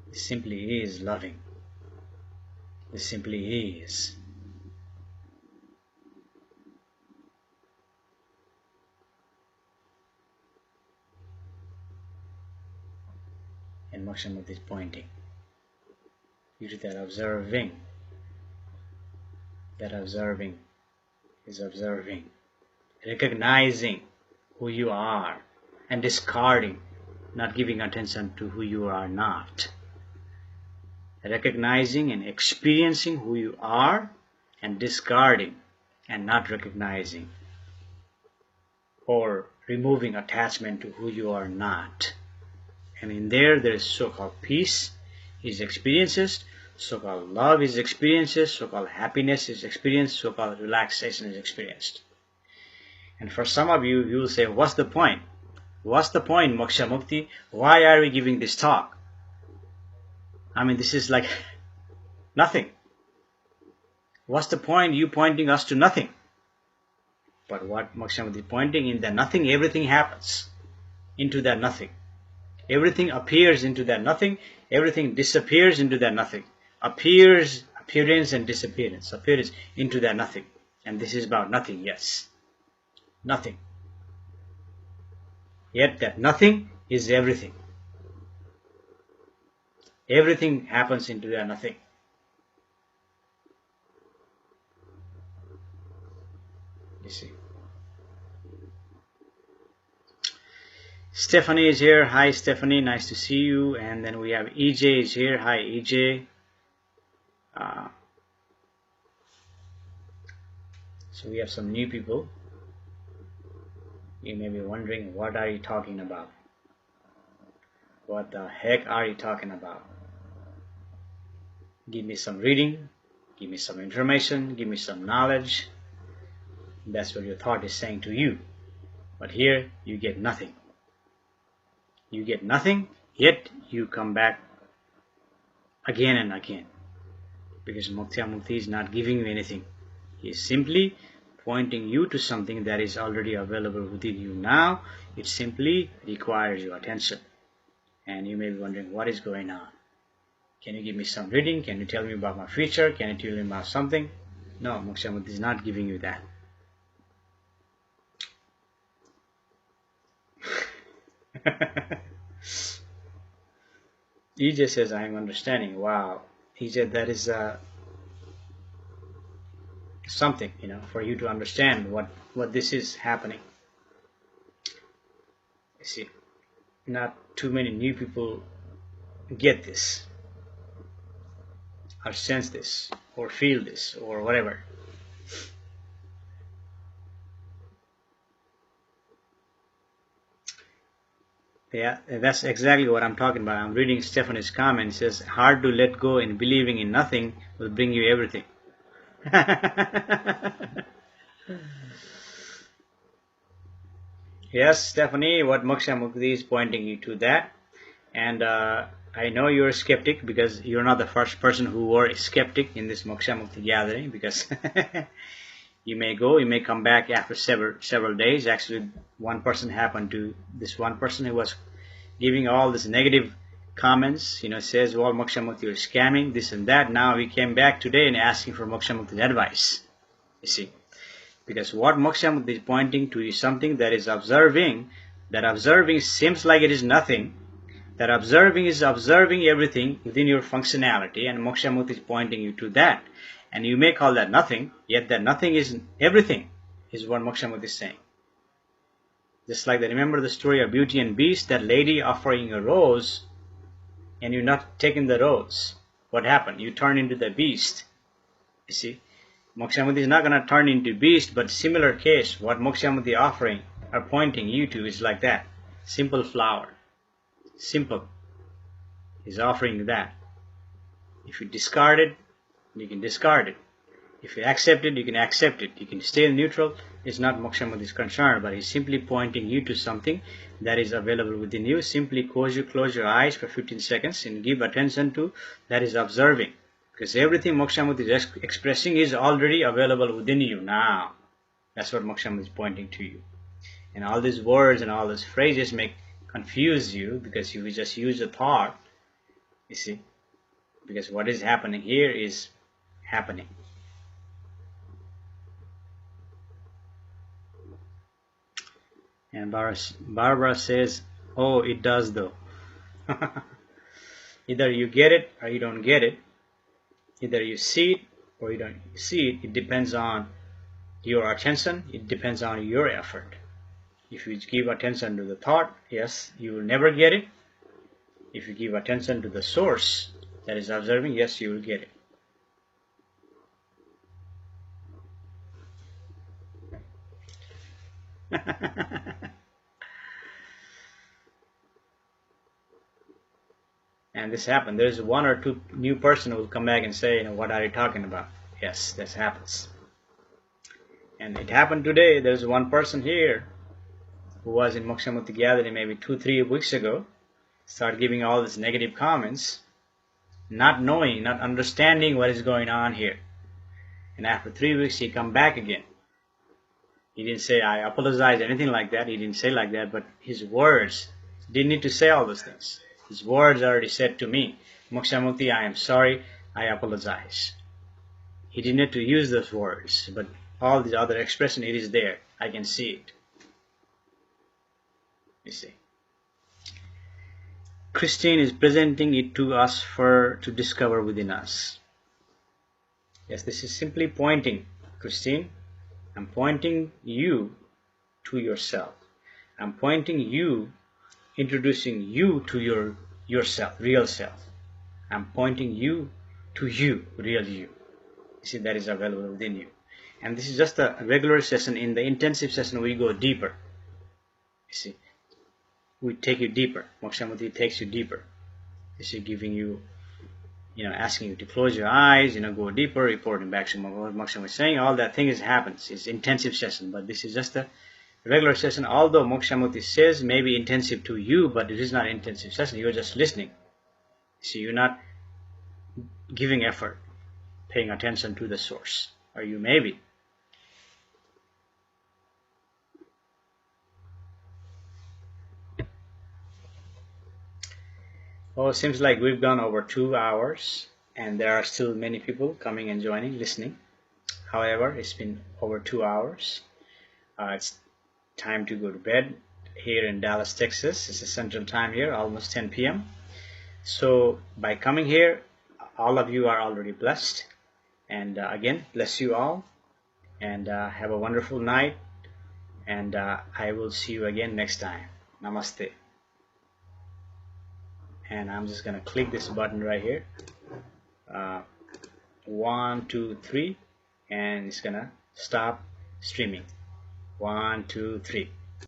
This simply is loving. This simply is. And Moksha Mukti is pointing you to that observing. That observing is observing, recognizing who you are and discarding, not giving attention to who you are not. Recognizing and experiencing who you are and discarding and not recognizing or removing attachment to who you are not. And in there is so-called peace is experiences, so-called love is experiences, so-called happiness is experienced, so-called relaxation is experienced. And for some of you, you will say, what's the point? What's the point, Moksha Mukti? Why are we giving this talk? I mean, this is like nothing. What's the point you pointing us to nothing? But what Moksha Mukti is pointing in that nothing, everything happens into that nothing. Everything appears into that nothing. Everything disappears into that nothing. Appearance and disappearance. Appearance into that nothing. And this is about nothing, yes. Nothing. Yet that nothing is everything. Everything happens into that nothing. You see. Stephanie is here. Hi Stephanie, nice to see you. And then we have EJ is here. Hi EJ. So we have some new people. You may be wondering, what are you talking about? What the heck are you talking about? Give me some reading, give me some information, give me some knowledge. That's what your thought is saying to you. But here you get nothing. You get nothing, yet you come back again and again. Because Moksha Mukti is not giving you anything. He is simply pointing you to something that is already available within you now. It simply requires your attention. And you may be wondering, what is going on? Can you give me some reading? Can you tell me about my future? Can you tell me about something? No, Moksha Mukti is not giving you that. EJ says, I am understanding. Wow. EJ, that is something, for you to understand what this is happening. You see, not too many new people get this, or sense this, or feel this, or whatever. Yeah, that's exactly what I'm talking about. I'm reading Stephanie's comment. It says, hard to let go and believing in nothing will bring you everything. Yes, Stephanie, what Moksha Mukti is pointing you to that. And I know you're a skeptic, because you're not the first person who were a skeptic in this Moksha Mukti gathering, because you may go, you may come back after several days. Actually, one person happened to this one person who was giving all these negative comments, says, well, Moksha Mukti, you're scamming, this and that. Now he came back today and asking for Moksha Mukti's advice. You see, because what Moksha Mukti is pointing to is something that is observing. That observing seems like it is nothing. That observing is observing everything within your functionality, and Moksha Mukti is pointing you to that. And you may call that nothing, yet that nothing is everything, is what Moksha Mukti is saying. Just like that, remember the story of Beauty and Beast, that lady offering a rose, and you're not taking the rose. What happened? You turn into the beast. You see, Moksha Mukti is not going to turn into beast, but similar case, what Moksha Mukti offering or pointing you to is like that. Simple flower. Simple. He's offering you that. If you discard it, you can discard it. If you accept it, you can accept it. You can stay neutral. It's not Moksha Mukti's concern, but he's simply pointing you to something that is available within you. Simply close your eyes for 15 seconds and give attention to that is observing. Because everything Moksha Mukti is expressing is already available within you now. That's what Moksha Mukti is pointing to you. And all these words and all these phrases may confuse you, because you just use a thought. You see, because what is happening here is happening. And Barbara says, oh, it does though. Either you get it or you don't get it. Either you see it or you don't see it. It depends on your attention. It depends on your effort. If you give attention to the thought, yes, you will never get it. If you give attention to the source that is observing, yes, you will get it. And this happened. There's one or two new person who will come back and say, what are you talking about? Yes, this happens. And it happened today. There's one person here who was in Moksha Mukti gathering maybe 2-3 weeks ago, started giving all these negative comments, not knowing, not understanding what is going on here. And after 3 weeks, he come back again. He didn't say, I apologize, anything like that. He didn't say like that, but his words didn't need to say all those things. His words already said to me, Moksha Mukti, I am sorry, I apologize. He didn't need to use those words, but all the other expression, it is there. I can see it. You see. Christine is presenting it to us to discover within us. Yes, this is simply pointing, Christine. I'm pointing you to yourself. I'm pointing you, introducing you to yourself, real self. I'm pointing you to you, real you. You see, that is available within you. And this is just a regular session. In the intensive session, we go deeper. You see, we take you deeper. Moksha Mukti takes you deeper. You see, giving you, asking you to close your eyes, go deeper, reporting back to what Moksha was saying. All that thing happens. It's intensive session, but this is just a regular session. Although Moksha Mukti says maybe intensive to you, but it is not intensive session. You're just listening. See, you're not giving effort, paying attention to the source. Or you may be. Oh, it seems like we've gone over 2 hours, and there are still many people coming and joining, listening. However, it's been over 2 hours. It's time to go to bed here in Dallas, Texas. It's a central time here, almost 10 p.m. So by coming here, all of you are already blessed. And again, bless you all. And have a wonderful night. And I will see you again next time. Namaste. And I'm just going to click this button right here. 1, 2, 3. And it's going to stop streaming. 1, 2, 3.